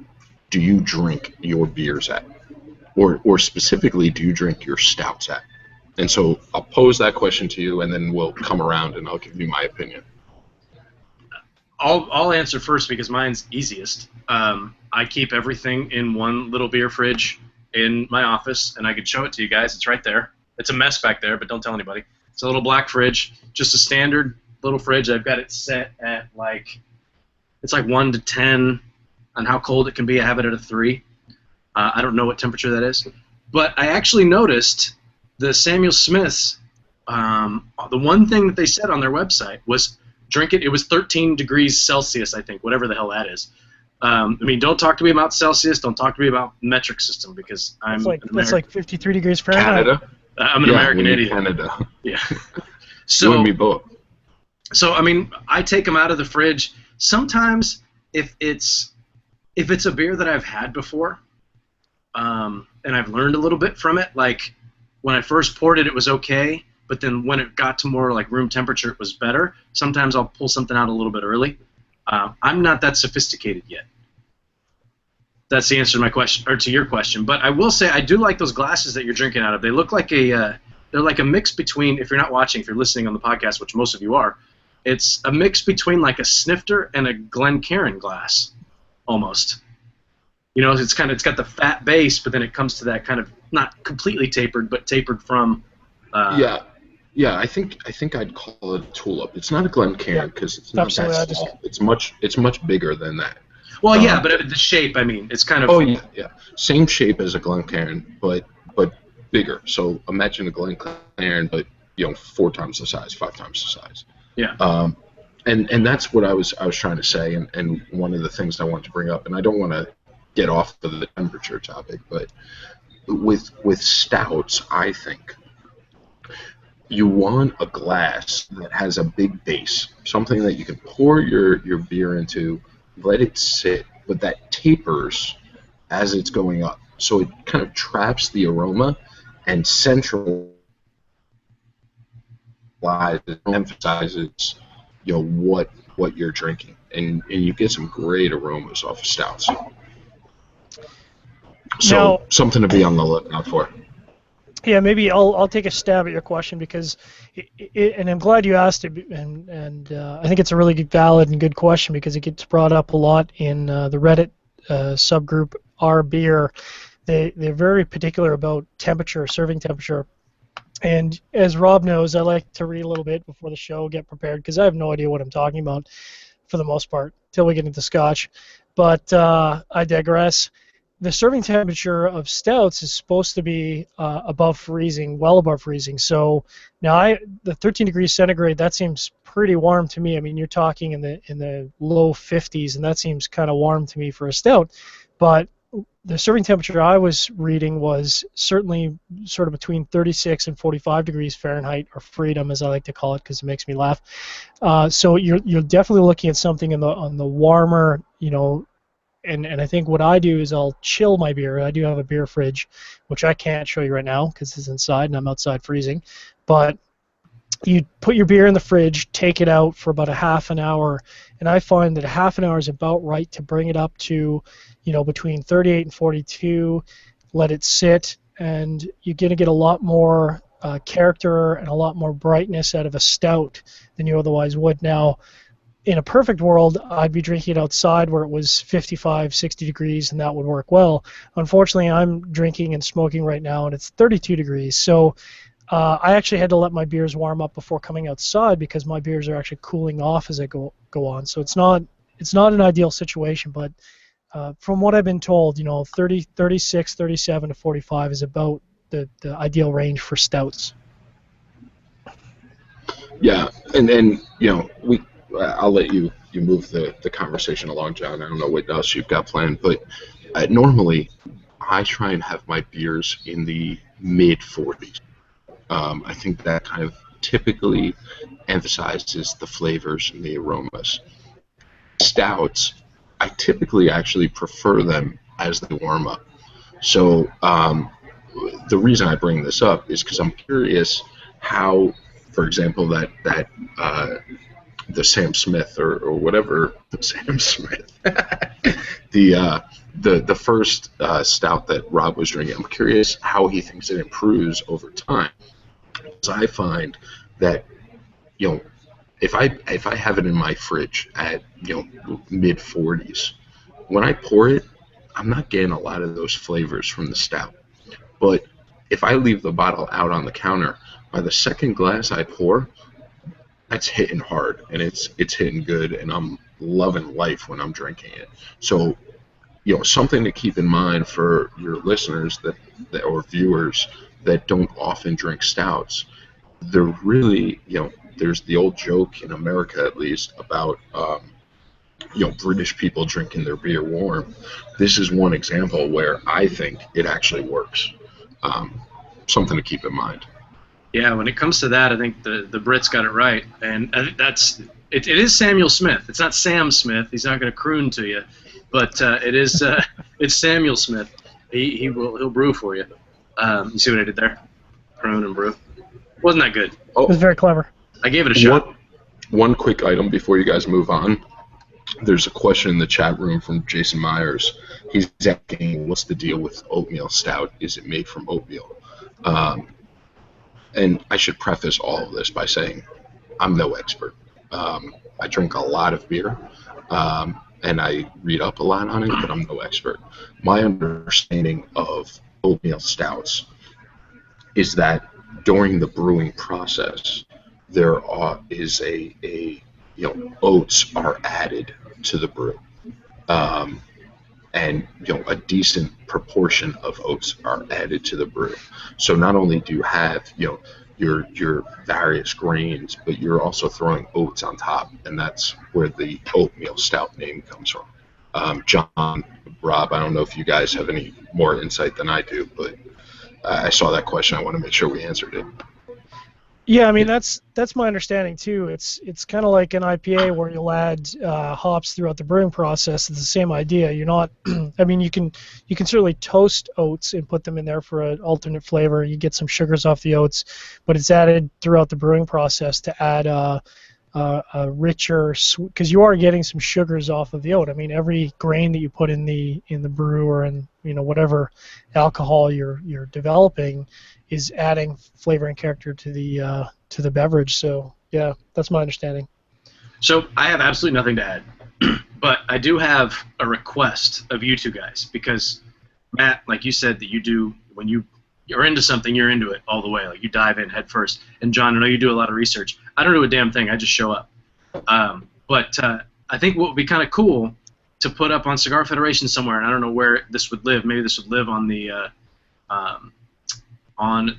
do you drink your beers at? Or specifically, do you drink your stouts at? And so I'll pose that question to you, and then we'll come around and I'll give you my opinion. I'll answer first because mine's easiest. I keep everything in one little beer fridge in my office, and I could show it to you guys. It's right there. It's a mess back there, but don't tell anybody. It's a little black fridge, just a standard little fridge. I've got it set at it's like 1 to 10 on how cold it can be. I have it at a 3. I don't know what temperature that is. But I actually noticed the Samuel Smiths, the one thing that they said on their website was drink it. It was 13 degrees Celsius, I think, whatever the hell that is. I mean, don't talk to me about Celsius. Don't talk to me about metric system because I'm that's like 53 degrees Fahrenheit. Canada? I'm an American idiot. Canada. Yeah. You and me both. So, I mean, I take them out of the fridge. Sometimes if it's a beer that I've had before, and I've learned a little bit from it, like when I first poured it, it was okay, but then when it got to more like room temperature, it was better. Sometimes I'll pull something out a little bit early. I'm not that sophisticated yet. That's the answer to my question, or to your question. But I will say I do like those glasses that you're drinking out of. They look like they're like a mix between, if you're not watching, if you're listening on the podcast, which most of you are, it's a mix between like a snifter and a Glencairn glass, almost. You know, it's got the fat base, but then it comes to that kind of not completely tapered, but tapered from. Yeah, I think I'd call it a tulip. It's not a Glencairn because it's not that small. It's much bigger than that. Well, yeah, but the shape, I mean, it's kind of. Oh yeah. Same shape as a Glencairn, but bigger. So imagine a Glencairn, but 4 times the size, 5 times the size. Yeah. And that's what I was trying to say, and one of the things I wanted to bring up, and I don't want to get off of the temperature topic, but with stouts, I think you want a glass that has a big base, something that you can pour your beer into, let it sit, but that tapers as it's going up, so it kind of traps the aroma and centralizes, emphasizes what you're drinking, and you get some great aromas off of stouts. So now, something to be on the lookout for. Yeah, maybe I'll take a stab at your question because, and I'm glad you asked it, and I think it's a really valid and good question because it gets brought up a lot in the Reddit subgroup R Beer. They're very particular about temperature, serving temperature. And as Rob knows, I like to read a little bit before the show, get prepared, because I have no idea what I'm talking about for the most part until we get into Scotch. But I digress. The serving temperature of stouts is supposed to be above freezing, well above freezing. So now the 13 degrees centigrade, that seems pretty warm to me. I mean, you're talking in the low 50s, and that seems kind of warm to me for a stout. But the serving temperature I was reading was certainly sort of between 36 and 45 degrees Fahrenheit, or freedom as I like to call it because it makes me laugh. So you're definitely looking at something on the warmer, and I think what I do is I'll chill my beer. I do have a beer fridge, which I can't show you right now because it's inside and I'm outside freezing. But you put your beer in the fridge, take it out for about a half an hour, and I find that a half an hour is about right to bring it up to, between 38 and 42, let it sit, and you're going to get a lot more character and a lot more brightness out of a stout than you otherwise would. Now, in a perfect world, I'd be drinking it outside where it was 55, 60 degrees, and that would work well. Unfortunately, I'm drinking and smoking right now, and it's 32 degrees. So I actually had to let my beers warm up before coming outside because my beers are actually cooling off as I go on. So it's not an ideal situation, but from what I've been told, 30, 36, 37 to 45 is about the ideal range for stouts. Yeah, and I'll let you move the conversation along, John. I don't know what else you've got planned, but normally I try and have my beers in the mid-40s. I think that kind of typically emphasizes the flavors and the aromas. Stouts, I typically actually prefer them as they warm up. So the reason I bring this up is because I'm curious how, for example, that the Sam Smith or whatever Sam Smith. The first stout that Rob was drinking. I'm curious how he thinks it improves over time. Because I find that, you know, if I have it in my fridge at, you know, mid 40s, when I pour it, I'm not getting a lot of those flavors from the stout. But if I leave the bottle out on the counter, by the second glass I pour, that's hitting hard and it's hitting good, and I'm loving life when I'm drinking it. So, you know, something to keep in mind for your listeners that or viewers that don't often drink stouts. They're really, you know, there's the old joke in America, at least, about you know, British people drinking their beer warm. This is one example where I think it actually works. Something to keep in mind. Yeah, when it comes to that, I think the Brits got it right, and I think it is Samuel Smith. It's not Sam Smith. He's not going to croon to you, but it is it's Samuel Smith. He'll brew for you. You see what I did there? Croon and brew. Wasn't that good? It was very clever. I gave it a shot. One quick item before you guys move on. There's a question in the chat room from Jason Myers. He's asking, what's the deal with oatmeal stout? Is it made from oatmeal? And I should preface all of this by saying I'm no expert. I drink a lot of beer, and I read up a lot on it, but I'm no expert. My understanding of oatmeal stouts is that during the brewing process, there is you know, oats are added to the brew, and you know, a decent proportion of oats are added to the brew. So not only do you have, you know, your various grains, but you're also throwing oats on top, and that's where the oatmeal stout name comes from. John, Rob, I don't know if you guys have any more insight than I do, but I saw that question. I want to make sure we answered it. Yeah, I mean that's my understanding too. It's kind of like an IPA where you'll add hops throughout the brewing process. It's the same idea. You're not. I mean, you can certainly toast oats and put them in there for an alternate flavor. You get some sugars off the oats, but it's added throughout the brewing process to add a richer, because you are getting some sugars off of the oat. I mean, every grain that you put in the brew or in, you know, whatever alcohol you're developing is adding flavor and character to the beverage. So yeah, that's my understanding. So I have absolutely nothing to add, but I do have a request of you two guys, because Matt, like you said, that you do when you're into something, you're into it all the way. Like you dive in head first. And John, I know you do a lot of research. I don't do a damn thing. I just show up. But I think what would be kind of cool to put up on Cigar Federation somewhere, and I don't know where this would live. Maybe this would live on the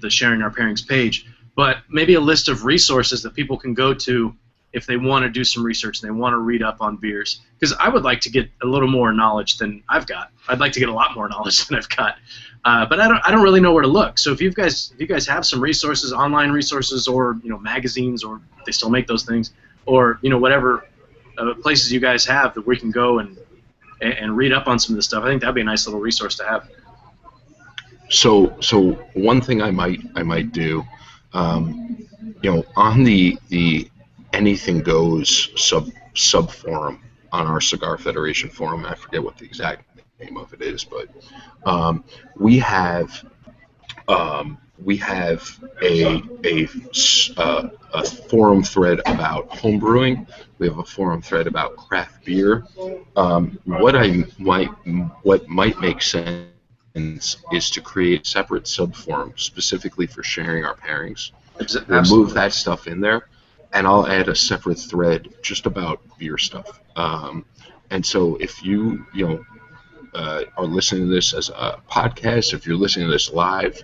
Sharing Our Pairings page. But maybe a list of resources that people can go to if they want to do some research and they want to read up on beers. Because I would like to get a little more knowledge than I've got. I'd like to get a lot more knowledge than I've got. But I don't really know where to look. So if you guys have some resources, online resources, or you know, magazines, or they still make those things, or you know, whatever places you guys have that we can go and read up on some of this stuff, I think that'd be a nice little resource to have. So one thing I might do, you know, on the Anything Goes sub forum on our Cigar Federation forum, I forget what the exact name of it is, but we have a forum thread about homebrewing. We have a forum thread about craft beer. What might make sense is to create separate subforums specifically for sharing our pairings. We'll move that stuff in there, and I'll add a separate thread just about beer stuff. And so if you are listening to this as a podcast, if you're listening to this live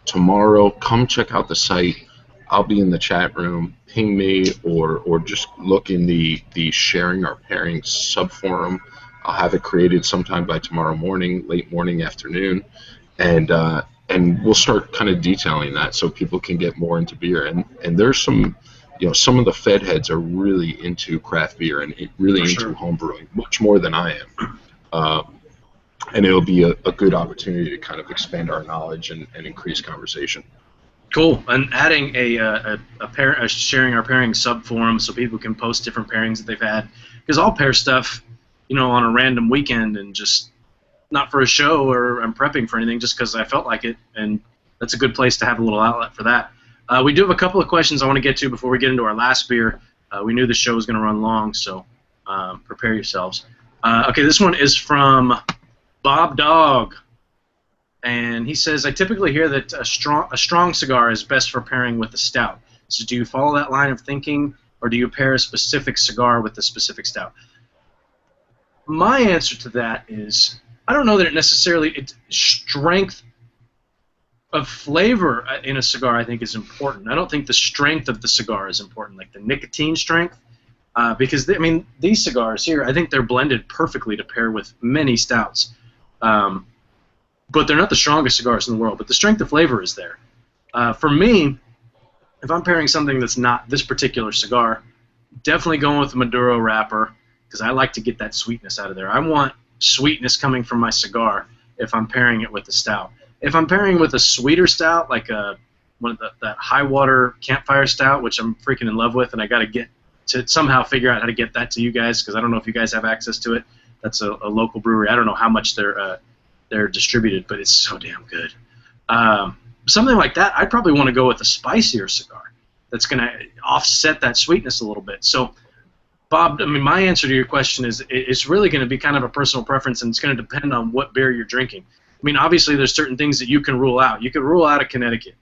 tomorrow, come check out the site. I'll be in the chat room. Ping me, or just look in the Sharing Our Pairings subforum. I'll have it created sometime by tomorrow morning, late morning, afternoon, and we'll start kind of detailing that so people can get more into beer. And there's some, you know, some of the Fed heads are really into craft beer and really into homebrewing, much more than I am. And it'll be a good opportunity to kind of expand our knowledge and increase conversation. Cool. And adding sharing our pairing sub forum so people can post different pairings that they've had. Because I'll pair stuff, on a random weekend and just not for a show or I'm prepping for anything, just because I felt like it, and that's a good place to have a little outlet for that. We do have a couple of questions I want to get to before we get into our last beer. We knew the show was going to run long, so prepare yourselves. Okay, this one is from Bob Dog. And he says, I typically hear that a strong cigar is best for pairing with a stout. So do you follow that line of thinking, or do you pair a specific cigar with a specific stout? My answer to that is, I don't know that it necessarily, strength of flavor in a cigar I think is important. I don't think the strength of the cigar is important, like the nicotine strength, because, these cigars here, I think they're blended perfectly to pair with many stouts. But they're not the strongest cigars in the world, but the strength of flavor is there. For me, if I'm pairing something that's not this particular cigar, definitely going with the Maduro wrapper, because I like to get that sweetness out of there. I want sweetness coming from my cigar if I'm pairing it with the stout. If I'm pairing with a sweeter stout, like one of that high water campfire stout, which I'm freaking in love with, and I got to get to somehow figure out how to get that to you guys, because I don't know if you guys have access to it. That's a local brewery. I don't know how much they're distributed, but it's so damn good. Something like that, I'd probably want to go with a spicier cigar that's going to offset that sweetness a little bit. So, Bob, my answer to your question is it's really going to be kind of a personal preference, and it's going to depend on what beer you're drinking. Obviously, there's certain things that you can rule out. You could rule out a Connecticut.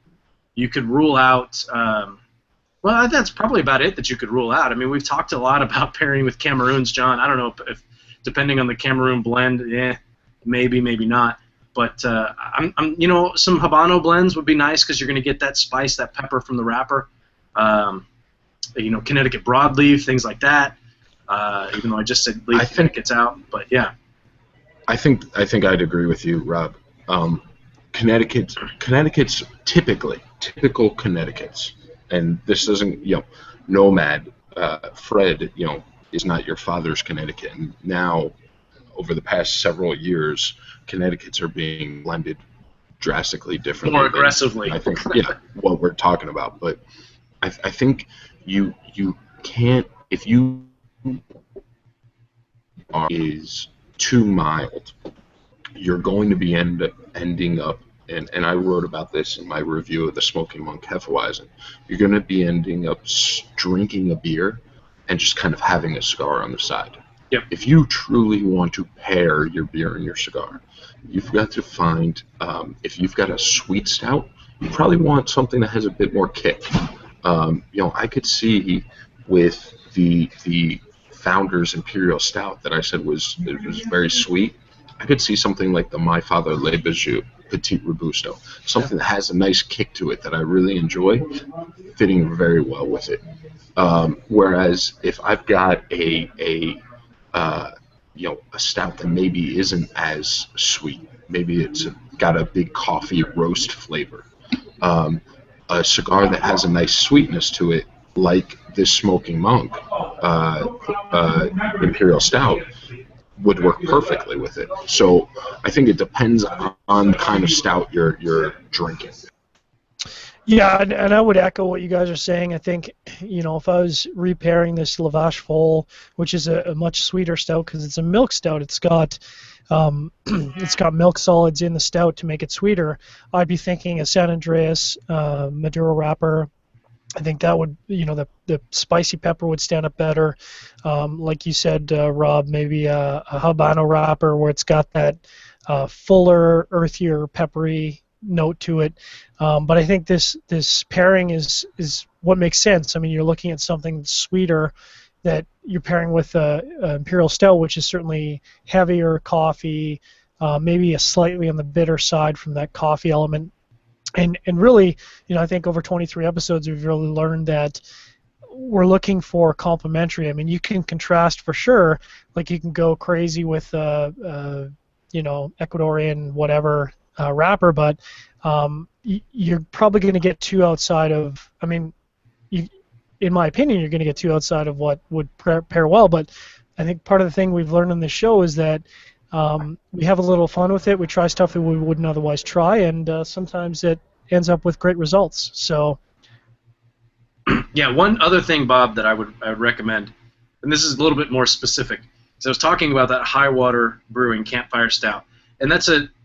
You could rule out, well, that's probably about it that you could rule out. We've talked a lot about pairing with Cameroons, John. I don't know if depending on the Cameroon blend, maybe, maybe not. But some Habano blends would be nice because you're going to get that spice, that pepper from the wrapper. Connecticut broadleaf, things like that. Even though I just said leaf Connecticut's out, but yeah. I think I'd agree with you, Rob. Connecticut's typical Connecticut's, and this doesn't, Nomad, Fred, is not your father's Connecticut. And now, over the past several years, Connecticut's are being blended drastically differently. More aggressively. I think, what we're talking about. But I think you can't, if you is too mild, you're going to be ending up, and I wrote about this in my review of the Smoking Monk Hefeweizen, you're going to be ending up drinking a beer and just kind of having a cigar on the side. Yep. If you truly want to pair your beer and your cigar, you've got to find, if you've got a sweet stout, you probably want something that has a bit more kick. I could see with the Founders Imperial Stout that I said was very sweet, I could see something like the My Father Le Bijou Petit Robusto, something that has a nice kick to it that I really enjoy, fitting very well with it. Whereas if I've got a stout that maybe isn't as sweet, maybe it's got a big coffee roast flavor, a cigar that has a nice sweetness to it, like this Smoking Monk Imperial Stout, would work perfectly with it. So I think it depends on the kind of stout you're drinking. Yeah, and I would echo what you guys are saying. I think, if I was repairing this La Vache Folle, which is a much sweeter stout because it's a milk stout, it's got milk solids in the stout to make it sweeter, I'd be thinking a San Andreas Maduro wrapper. I think that would, the spicy pepper would stand up better. Like you said, Rob, maybe a Habano wrapper where it's got that fuller, earthier, peppery note to it. But I think this pairing is what makes sense. You're looking at something sweeter that you're pairing with Imperial Stout, which is certainly heavier coffee, maybe a slightly on the bitter side from that coffee element. And really, I think over 23 episodes, we've really learned that we're looking for complementary. You can contrast for sure. Like you can go crazy with, Ecuadorian whatever wrapper, but you're probably going to get too outside of. In my opinion, you're going to get too outside of what would pair well. But I think part of the thing we've learned on this show is that we have a little fun with it. We try stuff that we wouldn't otherwise try, and sometimes it ends up with great results. So. Yeah, one other thing, Bob, that I would recommend, and this is a little bit more specific, because I was talking about that High Water Brewing Campfire Stout, and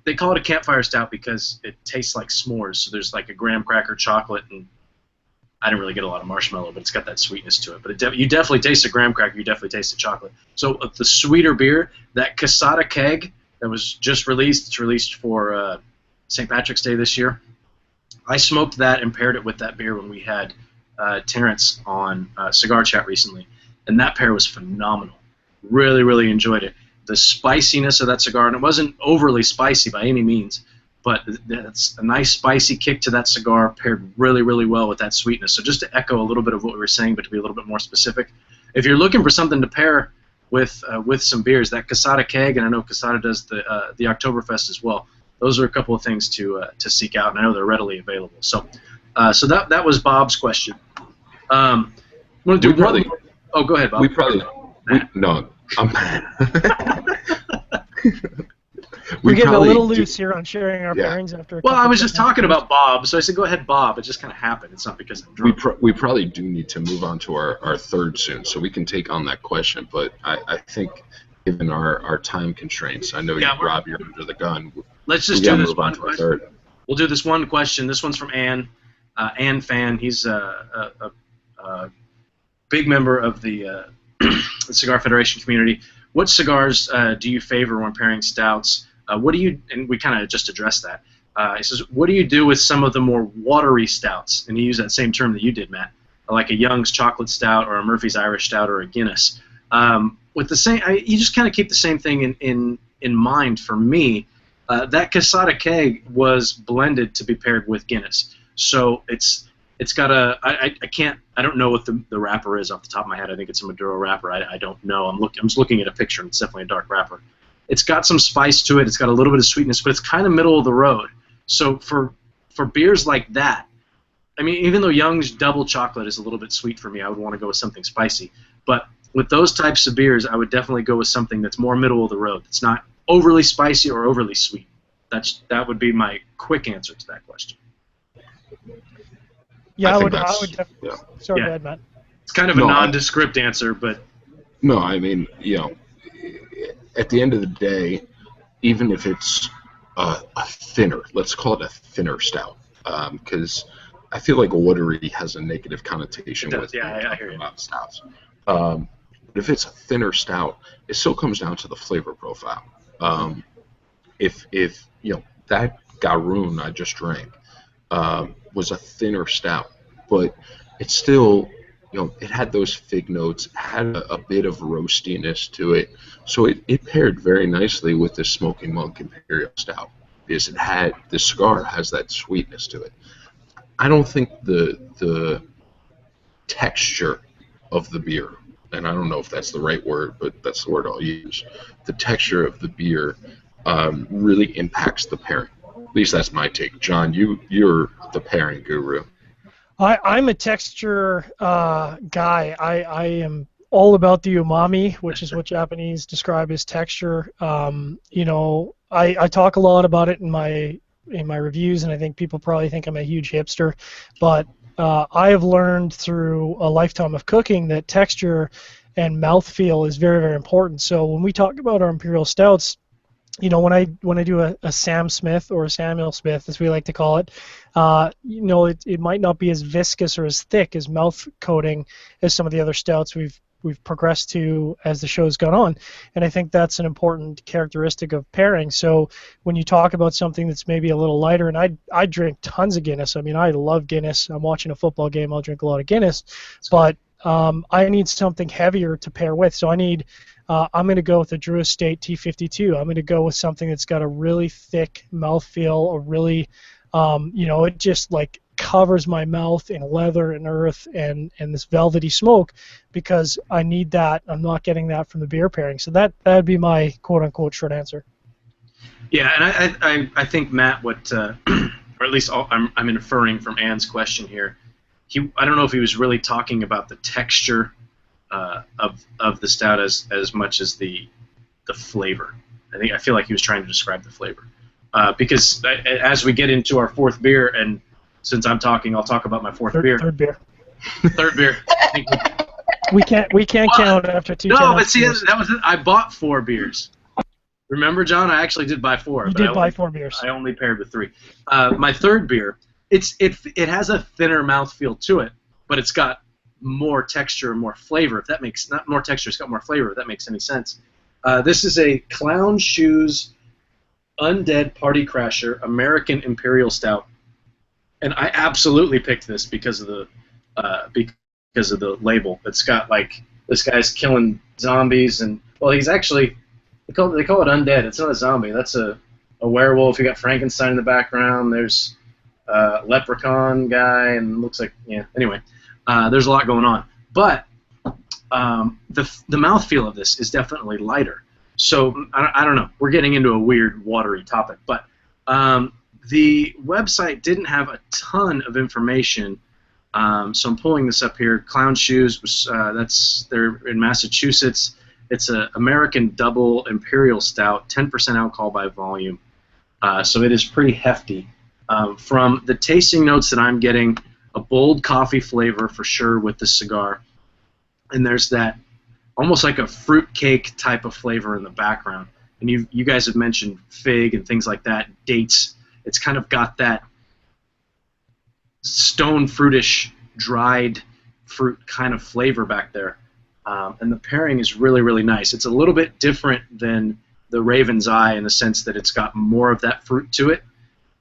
they call it a campfire stout because it tastes like s'mores. So there's like a graham cracker chocolate, and I didn't really get a lot of marshmallow, but it's got that sweetness to it. But you definitely taste the graham cracker, you definitely taste the chocolate. So the sweeter beer, that Casada keg that was just released, it's released for St. Patrick's Day this year. I smoked that and paired it with that beer when we had Terrence on Cigar Chat recently, and that pair was phenomenal. Really, really enjoyed it. The spiciness of that cigar, and it wasn't overly spicy by any means, but that's a nice spicy kick to that cigar paired really, really well with that sweetness. So just to echo a little bit of what we were saying, but to be a little bit more specific, if you're looking for something to pair with some beers, that Casada keg, and I know Casada does the Oktoberfest as well, those are a couple of things to seek out, and I know they're readily available. So that was Bob's question. Oh, go ahead, Bob. No, We're getting a little loose here on sharing our pairings after. Well, I was just talking about Bob, so I said, go ahead, Bob. It just kind of happened. It's not because I'm drunk. We probably do need to move on to our third soon, so we can take on that question. But I think, given our time constraints, I know Rob, you're under the gun. Let's just do this one question. We'll do this one question. This one's from Ann. Ann Fan. He's a big member of the Cigar Federation community. What cigars do you favor when pairing stouts? What do you? And we kind of just addressed that. He says, what do you do with some of the more watery stouts? And he used that same term that you did, Matt, like a Young's Chocolate Stout or a Murphy's Irish Stout or a Guinness. With the same, you just kind of keep the same thing in mind. For me, that Casada keg was blended to be paired with Guinness, so it's got a. I don't know what the wrapper is off the top of my head. I think it's a Maduro wrapper. I don't know. I'm just looking at a picture, and it's definitely a dark wrapper. It's got some spice to it. It's got a little bit of sweetness, but it's kind of middle of the road. So for beers like that, I mean, even though Young's Double Chocolate is a little bit sweet for me, I would want to go with something spicy. But with those types of beers, I would definitely go with something that's more middle of the road. It's not overly spicy or overly sweet. That would be my quick answer to that question. Yeah, I would definitely. Yeah. Sorry, go ahead, Matt. It's kind of a nondescript answer, but. No, I mean, at the end of the day, even if it's a thinner, let's call it a thinner stout, because I feel like watery has a negative connotation with I hear you. Stouts. But if it's a thinner stout, it still comes down to the flavor profile. If that Garoon I just drank was a thinner stout, but it's still, it had those fig notes, had a bit of roastiness to it, so it paired very nicely with the Smoking Monk Imperial Stout, because the cigar has that sweetness to it. I don't think the texture of the beer, and I don't know if that's the right word, but that's the word I'll use, the texture of the beer really impacts the pairing. At least that's my take. John, you're the pairing guru. I'm a texture guy. I am all about the umami, which is what Japanese describe as texture. I talk a lot about it in my reviews, and I think people probably think I'm a huge hipster, but I have learned through a lifetime of cooking that texture and mouthfeel is very, very important. So when we talk about our Imperial Stouts, when I do a Sam Smith or a Samuel Smith, as we like to call it, it might not be as viscous or as thick as mouth coating as some of the other stouts we've progressed to as the show's gone on, and I think that's an important characteristic of pairing. So when you talk about something that's maybe a little lighter, and I drink tons of Guinness. I mean, I love Guinness. I'm watching a football game, I'll drink a lot of Guinness, but I need something heavier to pair with. So I'm going to go with a Drew Estate T52. I'm going to go with something that's got a really thick mouthfeel, a really, it just like covers my mouth in leather and earth and this velvety smoke, because I need that. I'm not getting that from the beer pairing. So that'd be my quote-unquote short answer. Yeah, and I think, Matt, or at least I'm inferring from Ann's question here, I don't know if he was really talking about the texture of the stout as much as the flavor. I feel like he was trying to describe the flavor, because as we get into our fourth beer, and since I'm talking, I'll talk about my fourth beer. Third beer. Third beer. We can't count after two. No, but see, that was it. I bought 4 beers. Remember, John? I actually did buy 4. You did buy 4 beers. I only paired with 3. My third beer, it has a thinner mouthfeel to it, but it's got more texture and more flavor. If that makes not more texture, it's got more flavor. If that makes any sense. This is a Clown Shoes Undead Party Crasher American Imperial Stout, and I absolutely picked this because of the label. It's got like this guy's killing zombies, and well, he's actually they call it undead. It's not a zombie. That's a werewolf. You got Frankenstein in the background. There's a leprechaun guy, and looks like Anyway, there's a lot going on, but the mouthfeel of this is definitely lighter. So I don't know. We're getting into a weird, watery topic, but the website didn't have a ton of information. So I'm pulling this up here. Clown Shoes, they're in Massachusetts. It's an American Double Imperial Stout, 10% alcohol by volume. So it is pretty hefty. From the tasting notes that I'm getting, a bold coffee flavor for sure with the cigar. And there's that almost like a fruit cake type of flavor in the background. And you guys have mentioned fig and things like that, dates. It's kind of got that stone fruitish, dried fruit kind of flavor back there. And the pairing is really, really nice. It's a little bit different than the Raven's Eye in the sense that it's got more of that fruit to it,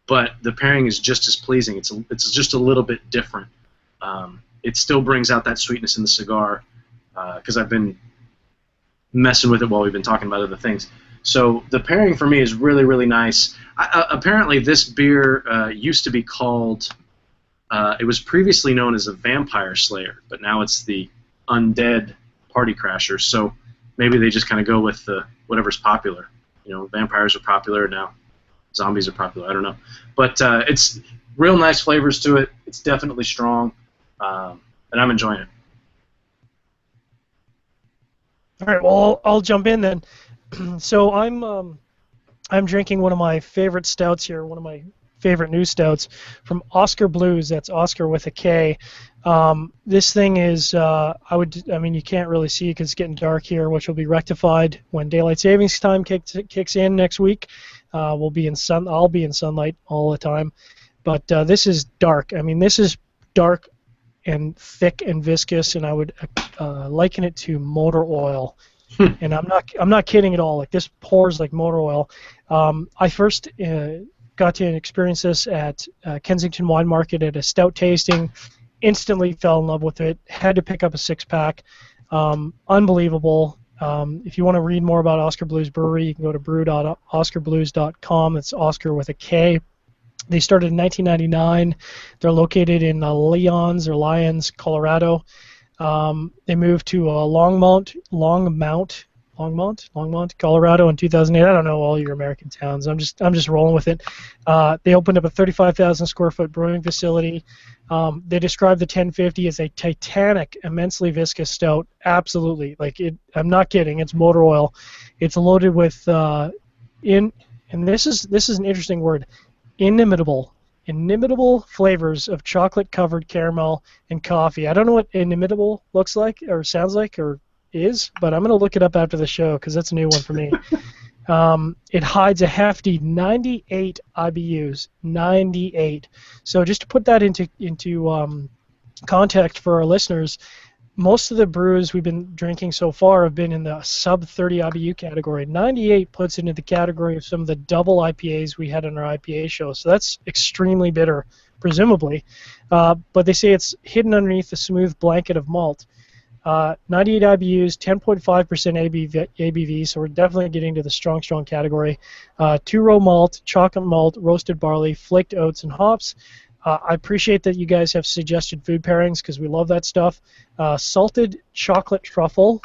but the pairing is just as pleasing. It's just a little bit different. It still brings out that sweetness in the cigar because I've been messing with it while we've been talking about other things. So the pairing for me is really, really nice. Apparently this beer used to be called, it was previously known as a Vampire Slayer, but now it's the Undead Party Crasher. So maybe they just kind of go with whatever's popular. Vampires are popular now. Zombies are popular. I don't know. But it's real nice flavors to it. It's definitely strong, and I'm enjoying it. All right, well, I'll jump in then. So I'm drinking one of my favorite stouts here, one of my favorite new stouts from Oscar Blues. That's Oscar with a K. This thing is, you can't really see it because it's getting dark here, which will be rectified when daylight savings time kicks in next week. I'll be in sunlight all the time, but this is dark. This is dark and thick and viscous, and I would liken it to motor oil. And I'm not kidding at all. Like, this pours like motor oil. I first got to experience this at Kensington Wine Market at a stout tasting. Instantly fell in love with it. Had to pick up a 6-pack. Unbelievable. If you want to read more about Oscar Blues Brewery, you can go to brew.oscarblues.com. It's Oscar with a K. They started in 1999. They're located in Lyons, Colorado. They moved to Longmont, Colorado in 2008. I don't know all your American towns. I'm just rolling with it. They opened up a 35,000 square foot brewing facility. They describe the 1050 as a titanic, immensely viscous stout. Absolutely, I'm not kidding. It's motor oil. It's loaded with and this is an interesting word, inimitable flavors of chocolate-covered caramel and coffee. I don't know what inimitable looks like or sounds like or is, but I'm going to look it up after the show because that's a new one for me. It hides a hefty 98 IBUs. 98. So just to put that into context for our listeners, most of the brews we've been drinking so far have been in the sub-30 IBU category. 98 puts it into the category of some of the double IPAs we had on our IPA show. So that's extremely bitter, presumably. But they say it's hidden underneath a smooth blanket of malt. 98 IBUs, 10.5% ABV, so we're definitely getting to the strong category. 2-row malt, chocolate malt, roasted barley, flaked oats, and hops. I appreciate that you guys have suggested food pairings because we love that stuff. Salted chocolate truffle.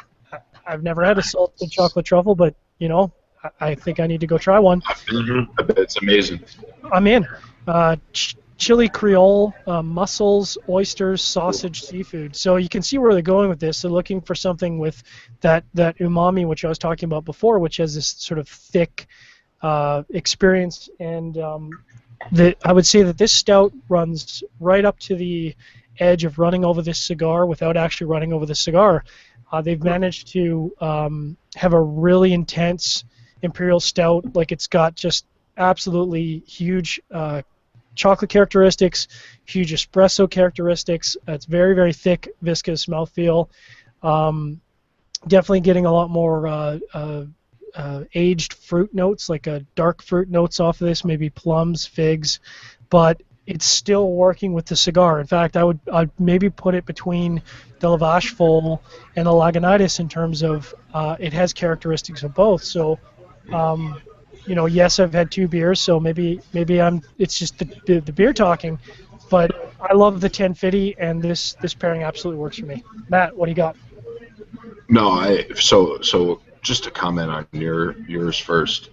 I've never had a salted chocolate truffle, but I think I need to go try one. Mm-hmm. I bet it's amazing. I'm in. Chili Creole, mussels, oysters, sausage, seafood. So you can see where they're going with this. They're looking for something with that umami, which I was talking about before, which has this sort of thick experience and I would say that this stout runs right up to the edge of running over this cigar without actually running over the cigar. They've managed to have a really intense Imperial Stout. Like, it's got just absolutely huge chocolate characteristics, huge espresso characteristics. It's very, very thick, viscous mouthfeel. Definitely getting a lot more aged fruit notes, like dark fruit notes off of this, maybe plums, figs, but it's still working with the cigar. In fact, I'd maybe put it between the Lavash Full and the Lagunitas in terms of it has characteristics of both. So, yes, I've had 2 beers, so maybe it's just the beer talking, but I love the 1050, and this pairing absolutely works for me. Matt, what do you got? No, so just to comment on yours first.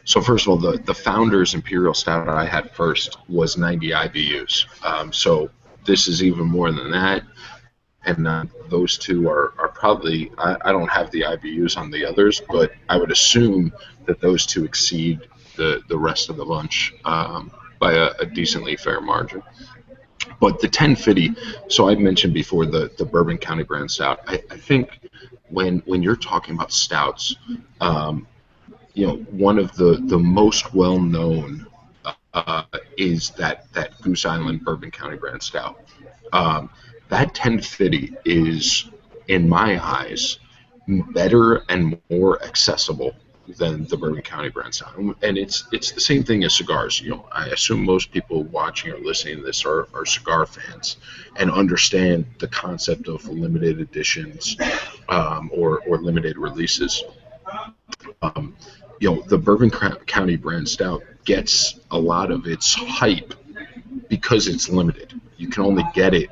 So first of all, the Founders Imperial Stout I had first was 90 IBUs. So this is even more than that, and those two are probably, I don't have the IBUs on the others, but I would assume that those two exceed the rest of the bunch by a decently fair margin. But the 1050, so I mentioned before the Bourbon County Brand Stout. I think when you're talking about stouts, one of the most well-known is that Goose Island Bourbon County Brand Stout. That 1050 is, in my eyes, better and more accessible than the Bourbon County Brand Stout. And it's the same thing as cigars. I assume most people watching or listening to this are cigar fans and understand the concept of limited editions or limited releases. The Bourbon County Brand Stout gets a lot of its hype because it's limited. You can only get it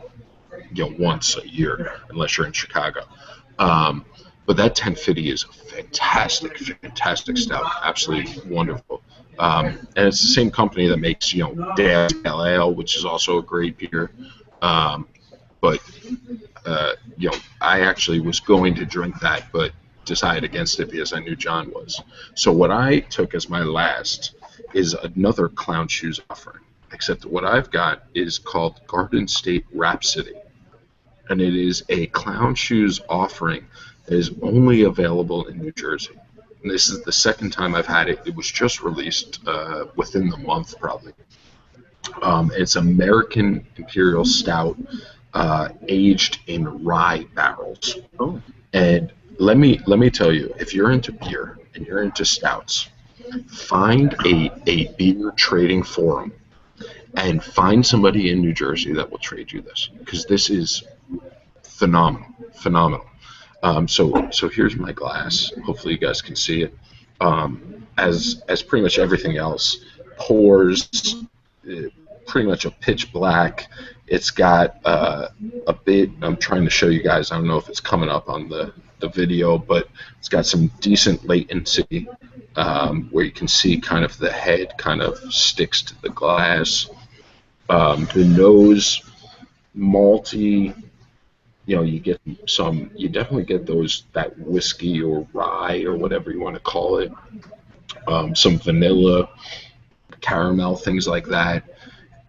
once a year unless you're in Chicago. But that 1050 is a fantastic stout, absolutely wonderful. And it's the same company that makes Dad's Pale Ale, which is also a great beer. But I actually was going to drink that, but decided against it because I knew John was. So what I took as my last is another Clown Shoes offering, except what I've got is called Garden State Rhapsody, and it is a Clown Shoes offering that is only available in New Jersey. And this is the second time I've had it. It was just released within the month, probably. It's American Imperial Stout, aged in rye barrels. Oh. And let me tell you, if you're into beer and you're into stouts, find a beer trading forum and find somebody in New Jersey that will trade you this, because this is phenomenal. So here's my glass. Hopefully you guys can see it. As pretty much everything else, pours pretty much a pitch black. It's got a bit. I'm trying to show you guys. I don't know if it's coming up on the video, but it's got some decent latency where you can see kind of the head kind of sticks to the glass. The nose, malty. You get you definitely get that whiskey or rye or whatever you want to call it. Some vanilla, caramel, things like that.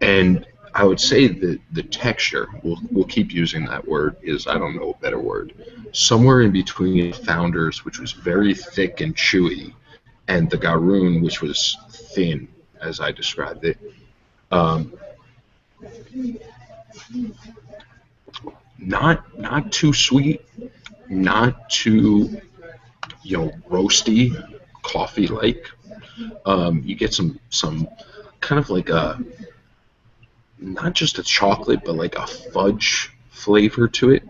And I would say that the texture, we'll keep using that word, is, I don't know a better word, somewhere in between Founders, which was very thick and chewy, and the Garoon, which was thin, as I described it. Not too sweet, not too roasty, coffee-like. You get some kind of like not just a chocolate, but like a fudge flavor to it.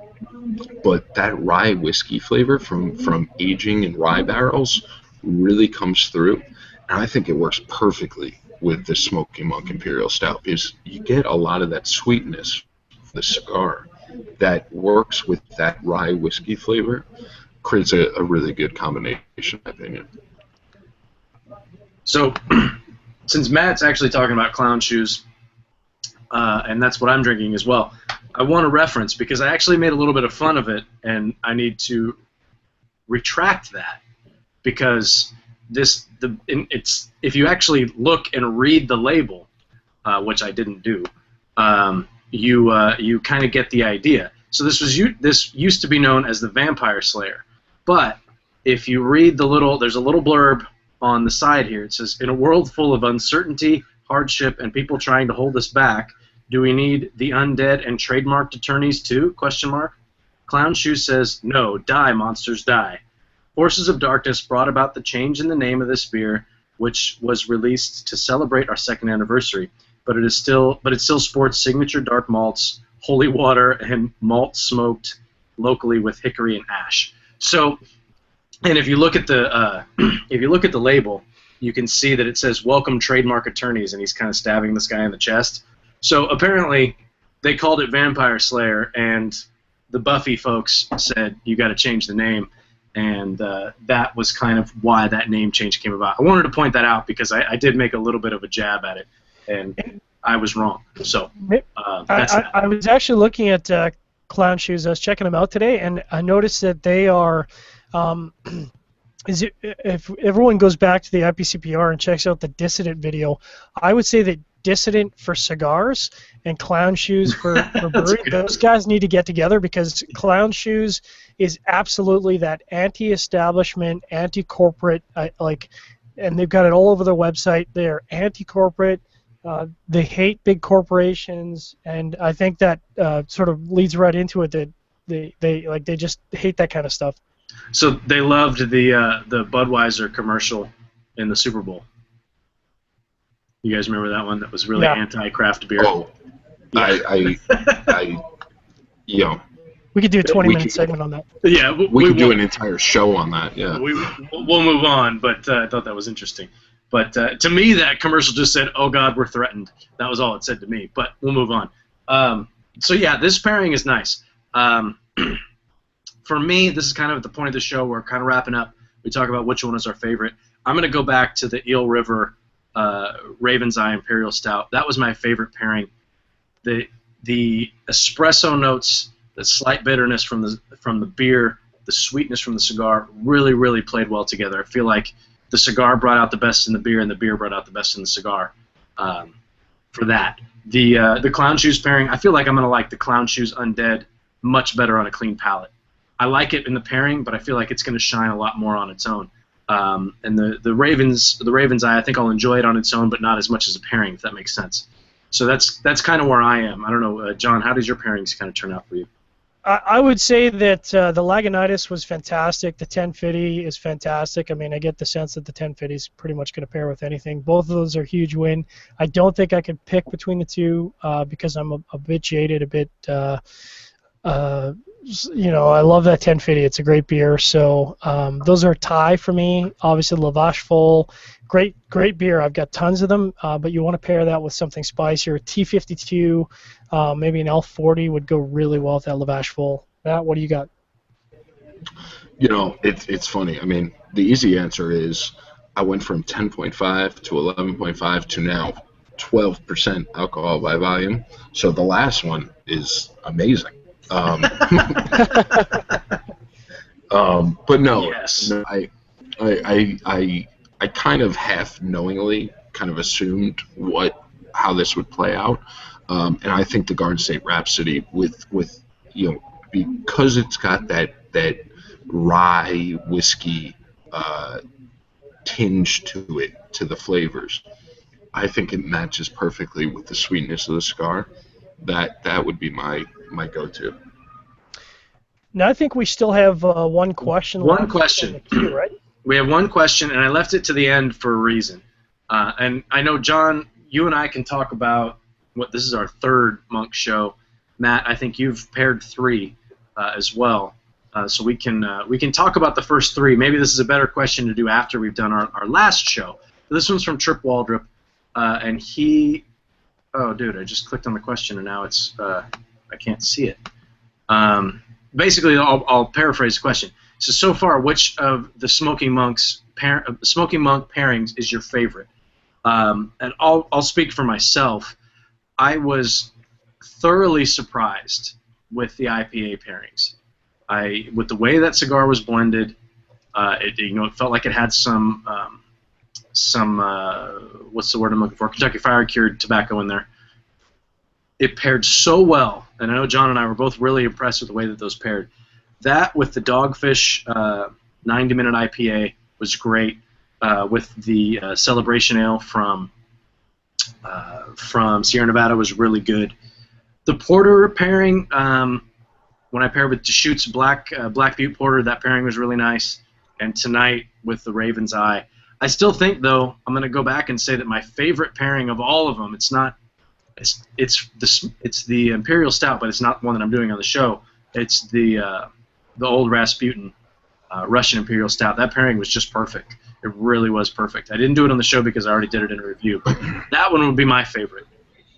But that rye whiskey flavor from aging in rye barrels really comes through, and I think it works perfectly with the Smoky Monk Imperial Stout, because you get a lot of that sweetness of the cigar that works with that rye whiskey flavor, creates a really good combination, in my opinion. So, since Matt's actually talking about Clown Shoes, and that's what I'm drinking as well, I want to reference, because I actually made a little bit of fun of it, and I need to retract that, because it's if you actually look and read the label, which I didn't do, you kind of get the idea. So this used to be known as the Vampire Slayer, but if you read there's a little blurb on the side here. It says, "In a world full of uncertainty, hardship, and people trying to hold us back, do we need the undead and trademarked attorneys too? Question mark. Clown Shoe says, no, die, monsters, die. Forces of Darkness brought about the change in the name of this beer, which was released to celebrate our 2nd anniversary, but it still sports signature dark malts, holy water, and malt smoked locally with hickory and ash." So, and if you look at the label, you can see that it says "Welcome Trademark Attorneys," and he's kind of stabbing this guy in the chest. So apparently, they called it Vampire Slayer, and the Buffy folks said you got to change the name, and that was kind of why that name change came about. I wanted to point that out because I did make a little bit of a jab at it, and I was wrong. So that's that. I was actually looking at Clown Shoes. I was checking them out today, and I noticed that they are. If everyone goes back to the IPCPR and checks out the Dissident video, I would say that Dissident for cigars and Clown Shoes for brewery, those guys need to get together, because Clown Shoes is absolutely that anti-establishment, anti-corporate, and they've got it all over their website. They're anti-corporate. They hate big corporations, and I think that sort of leads right into it, that they just hate that kind of stuff. So they loved the Budweiser commercial in the Super Bowl. You guys remember that one? That was really anti-craft beer. Oh, yeah. We could do a 20-minute segment on that. Yeah, we could do an entire show on that. Yeah. We'll move on, but I thought that was interesting. But to me, that commercial just said, "Oh God, we're threatened." That was all it said to me. But we'll move on. So yeah, this pairing is nice. For me, this is kind of at the point of the show where we're kind of wrapping up. We talk about which one is our favorite. I'm going to go back to the Eel River Raven's Eye Imperial Stout. That was my favorite pairing. The espresso notes, the slight bitterness from the beer, the sweetness from the cigar really, really played well together. I feel like the cigar brought out the best in the beer, and the beer brought out the best in the cigar. For that, the Clown Shoes pairing, I feel like I'm going to like the Clown Shoes Undead much better on a clean palate. I like it in the pairing, but I feel like it's going to shine a lot more on its own. And the Raven's Eye, I think I'll enjoy it on its own, but not as much as a pairing, if that makes sense. So that's kind of where I am. I don't know, John, how does your pairings kind of turn out for you? I would say that the Lagunitas was fantastic. The 1050 is fantastic. I mean, I get the sense that the 1050 is pretty much going to pair with anything. Both of those are a huge win. I don't think I could pick between the two because I'm a bit jaded, a bit. I love that 1050. It's a great beer. So those are a tie for me. Obviously, Lavash Full, great beer. I've got tons of them, but you want to pair that with something spicier. T52, maybe an L40 would go really well with that Lavash Full. Matt, what do you got? It's funny. I mean, the easy answer is I went from 10.5 to 11.5 to now 12% alcohol by volume. So the last one is amazing. But no, yes. I kind of half knowingly kind of assumed how this would play out, and I think the Garden State Rhapsody with because it's got that rye whiskey tinge to it, to the flavors. I think it matches perfectly with the sweetness of the cigar. That would be my go-to. Now I think we still have one question. One question. In the queue, right? We have one question, and I left it to the end for a reason. And I know, John, you and I can talk about this is our third Monk show. Matt, I think you've paired 3 as well. So we can talk about the first 3. Maybe this is a better question to do after we've done our last show. This one's from Trip Waldrop, and he. Oh, dude! I just clicked on the question, and now it's I can't see it. Basically, I'll paraphrase the question. So far, which of the Smoking Monk pairings is your favorite? And I'll speak for myself. I was thoroughly surprised with the IPA pairings. With the way that cigar was blended, It felt like it had some what's the word I'm looking for? Kentucky Fire cured tobacco in there. It paired so well, and I know John and I were both really impressed with the way that those paired. That with the Dogfish 90-minute IPA was great. With the Celebration Ale from Sierra Nevada was really good. The Porter pairing, when I paired with Deschutes Black Butte Porter, that pairing was really nice. And tonight with the Raven's Eye. I still think, though, I'm going to go back and say that my favorite pairing of all of them, it's the Imperial Stout, but it's not one that I'm doing on the show. It's the Old Rasputin Russian Imperial Stout. That pairing was just perfect. It really was perfect. I didn't do it on the show because I already did it in a review, but that one would be my favorite.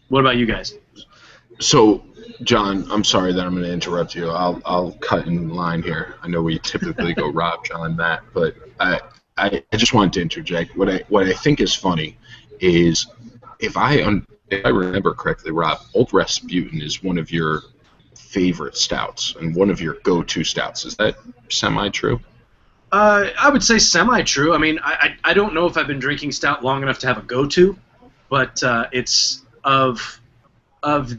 What about you guys? So, John, I'm sorry that I'm going to interrupt you. I'll cut in line here. I know we typically go Rob, John, Matt, but I just wanted to interject. What I think is funny is if I remember correctly, Rob, Old Rasputin is one of your favorite stouts and one of your go-to stouts. Is that semi-true? I would say semi-true. I mean, I don't know if I've been drinking stout long enough to have a go-to, but it's of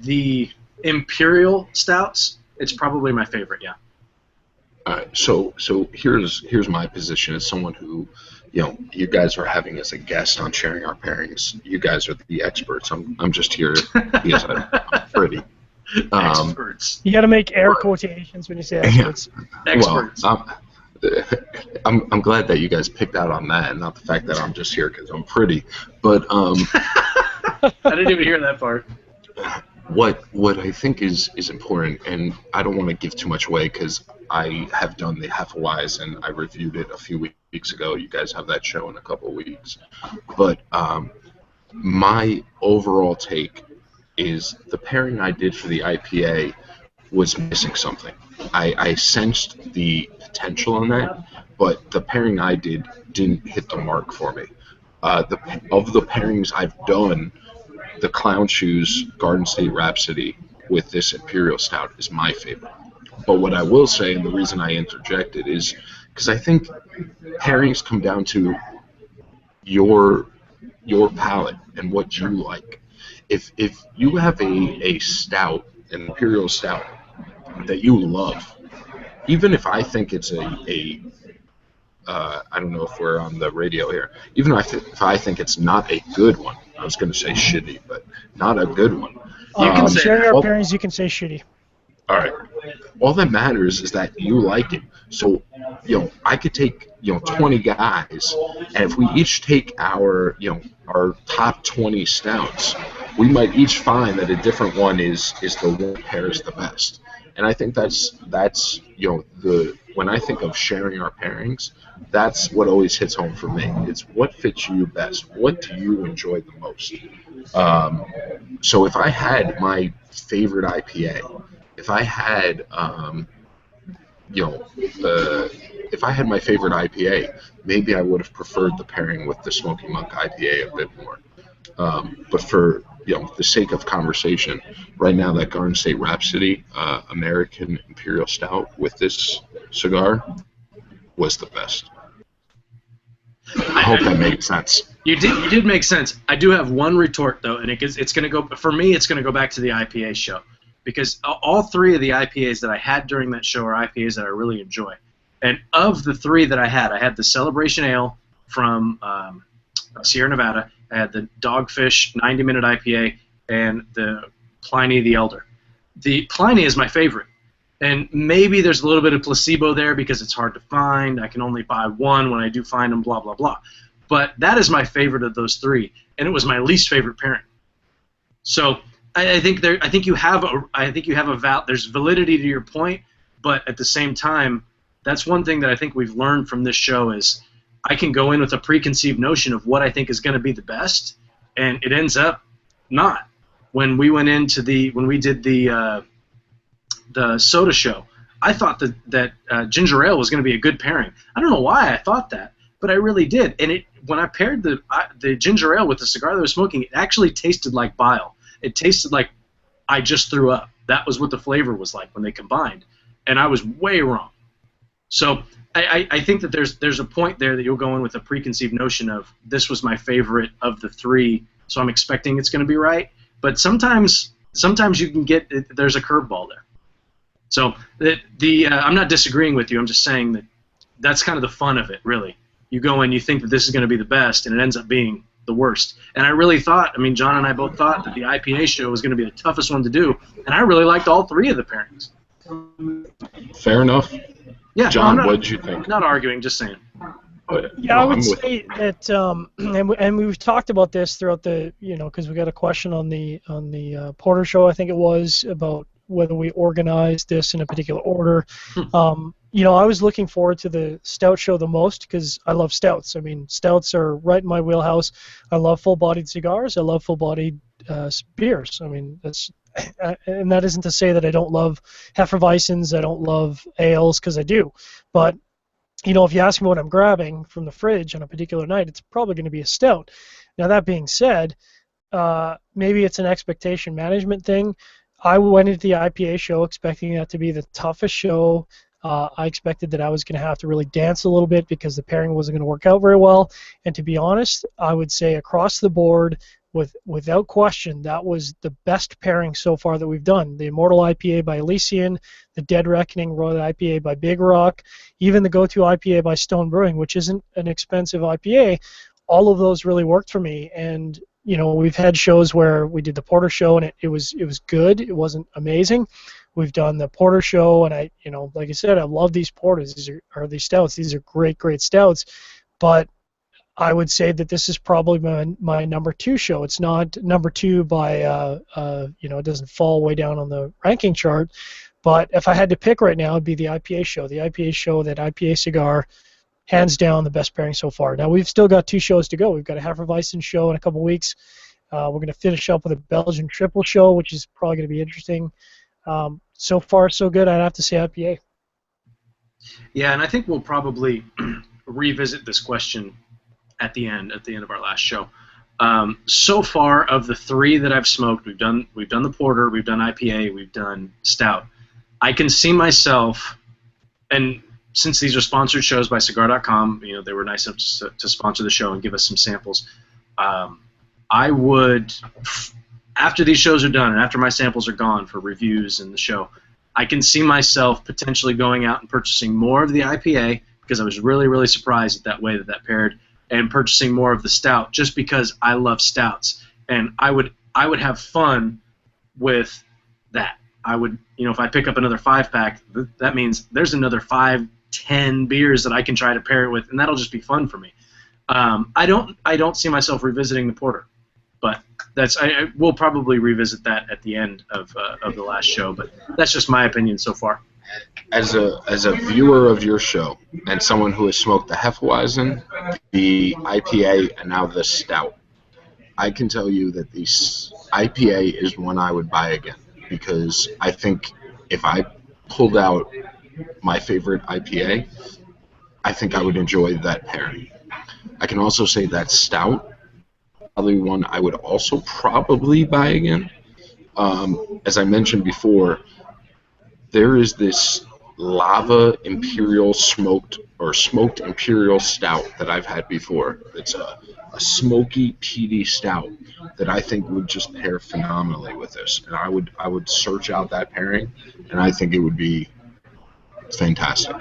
the Imperial stouts, it's probably my favorite. Yeah. All right. So here's my position as someone who, you guys are having as a guest on Sharing Our Pairings. You guys are the experts. I'm just here because I'm pretty. Experts. You got to make air quotations when you say experts. Yeah. Experts. Well, I'm glad that you guys picked out on that, and not the fact that I'm just here because I'm pretty. But I didn't even hear that part. What I think is important, and I don't want to give too much away because I have done the Hefeweiss and I reviewed it a few weeks ago. You guys have that show in a couple of weeks. But my overall take is the pairing I did for the IPA was missing something. I sensed the potential in that, but the pairing I did didn't hit the mark for me. Of the pairings I've done, the Clown Shoes Garden State Rhapsody with this Imperial Stout is my favorite. But what I will say, and the reason I interjected, is because I think pairings come down to your palate and what you like. If you have a stout, an Imperial Stout, that you love, even if I think it's I don't know if we're on the radio here, even if I think it's not a good one, I was going to say shitty, but not a good one. You can say Sharing Our Pairings, you can say shitty. All right. All that matters is that you like it. So, I could take, 20 guys, and if we each take our top 20 stouts, we might each find that a different one is the one that pairs the best. And I think that's when I think of sharing our pairings, that's what always hits home for me. It's what fits you best. What do you enjoy the most? So if I had my favorite IPA, if I had my favorite IPA, maybe I would have preferred the pairing with the Smoky Monk IPA a bit more. But for the sake of conversation, right now that Garden State Rhapsody American Imperial Stout with this cigar was the best. I hope that made sense. You did make sense. I do have one retort though, and it's going to go for me. It's going to go back to the IPA show because all three of the IPAs that I had during that show are IPAs that I really enjoy. And of the three that I had the Celebration Ale from Sierra Nevada. I had the Dogfish 90-minute IPA and the Pliny the Elder. The Pliny is my favorite. And maybe there's a little bit of placebo there because it's hard to find. I can only buy one when I do find them, blah, blah, blah. But that is my favorite of those three, and it was my least favorite pairing. So I think you have there's validity to your point, but at the same time, that's one thing that I think we've learned from this show is I can go in with a preconceived notion of what I think is going to be the best, and it ends up not. When we did the soda show, I thought that ginger ale was going to be a good pairing. I don't know why I thought that, but I really did. And when I paired the ginger ale with the cigar that I was smoking, it actually tasted like bile. It tasted like I just threw up. That was what the flavor was like when they combined, and I was way wrong. So I think that there's a point there that you'll go in with a preconceived notion of this was my favorite of the three, so I'm expecting it's going to be right. But sometimes you can get there's a curveball there. So I'm not disagreeing with you. I'm just saying that that's kind of the fun of it, really. You go in, you think that this is going to be the best, and it ends up being the worst. And I really thought, I mean, John and I both thought that the IPA show was going to be the toughest one to do, and I really liked all three of the pairings. Fair enough. Yeah, John, no, what did you think? Not arguing, just saying. Yeah, I would say that, and we've talked about this throughout the, because we got a question on the Porter show, I think it was, about whether we organized this in a particular order. I was looking forward to the Stout show the most because I love stouts. I mean, stouts are right in my wheelhouse. I love full-bodied cigars. I love full-bodied beers. I mean, and that isn't to say that I don't love Hefeweizens, I don't love ales, because I do. But, if you ask me what I'm grabbing from the fridge on a particular night, it's probably going to be a stout. Now, that being said, maybe it's an expectation management thing. I went into the IPA show expecting that to be the toughest show. I expected that I was going to have to really dance a little bit because the pairing wasn't going to work out very well. And to be honest, I would say across the board, without question, that was the best pairing so far that we've done. The Immortal IPA by Elysian, the Dead Reckoning Royal IPA by Big Rock, even the Go-To IPA by Stone Brewing, which isn't an expensive IPA. All of those really worked for me. And we've had shows where we did the Porter show and it was good. It wasn't amazing. We've done the Porter show, and like I said, I love these porters. These stouts. These are great stouts. But I would say that this is probably my number 2 show. It's not number 2 by it doesn't fall way down on the ranking chart. But if I had to pick right now, it'd be the IPA show. The IPA show, that IPA cigar, hands down the best pairing so far. Now we've still got 2 shows to go. We've got a Hefeweizen show in a couple weeks. We're going to finish up with a Belgian triple show, which is probably going to be interesting. So far, so good. I'd have to say IPA. Yeah, and I think we'll probably revisit this question at the end of our last show. So far, of the 3 that I've smoked, we've done the Porter, we've done IPA, we've done Stout. I can see myself, and since these are sponsored shows by Cigar.com, they were nice enough to sponsor the show and give us some samples. I would, after these shows are done and after my samples are gone for reviews and the show, I can see myself potentially going out and purchasing more of the IPA because I was really, really surprised at that way that paired, and purchasing more of the Stout just because I love stouts. And I would have fun with that. I would, if I pick up another 5-pack, that means there's another 5, 10 beers that I can try to pair it with, and that'll just be fun for me. I don't see myself revisiting the Porter, but we'll probably revisit that at the end of the last show. But that's just my opinion so far. As a viewer of your show and someone who has smoked the Hefeweizen, the IPA, and now the Stout, I can tell you that the IPA is one I would buy again, because I think if I pulled out my favorite IPA, I think I would enjoy that pairing. I can also say that Stout, probably one I would also probably buy again. As I mentioned before, there is this lava Imperial smoked Imperial Stout that I've had before. It's a smoky, peaty stout that I think would just pair phenomenally with this. And I would search out that pairing, and I think it would be fantastic.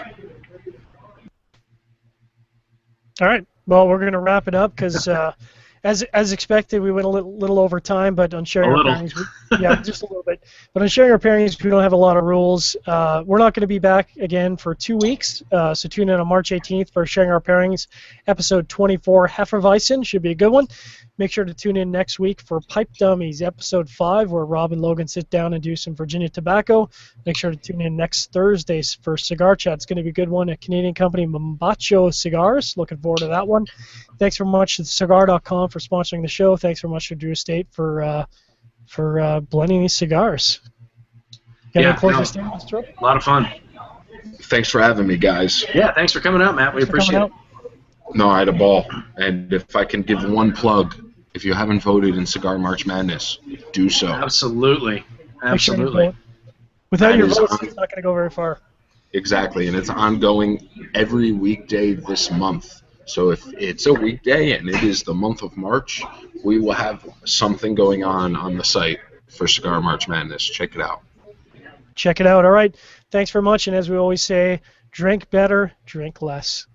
All right. Well, we're going to wrap it up because, as expected, we went a little over time, but on sharing our pairings, just a little bit. But on sharing our pairings, we don't have a lot of rules. We're not going to be back again for 2 weeks, so tune in on March 18th for sharing our pairings. Episode 24, Hefeweizen, should be a good one. Make sure to tune in next week for Pipe Dummies, Episode 5, where Rob and Logan sit down and do some Virginia tobacco. Make sure to tune in next Thursday for Cigar Chat. It's going to be a good one. A Canadian company, Mombacho Cigars. Looking forward to that one. Thanks very much to Cigar.com for sponsoring the show. Thanks very much to Drew Estate for blending these cigars. A lot of fun. Thanks for having me, guys. Yeah, thanks for coming out, Matt. We appreciate it. No, I had a ball. And if I can give one plug, if you haven't voted in Cigar March Madness, do so. Absolutely. Without your votes, it's not going to go very far. Exactly, and it's ongoing every weekday this month. So if it's a weekday and it is the month of March, we will have something going on the site for Cigar March Madness. Check it out. Check it out. All right. Thanks very much. And as we always say, drink better, drink less.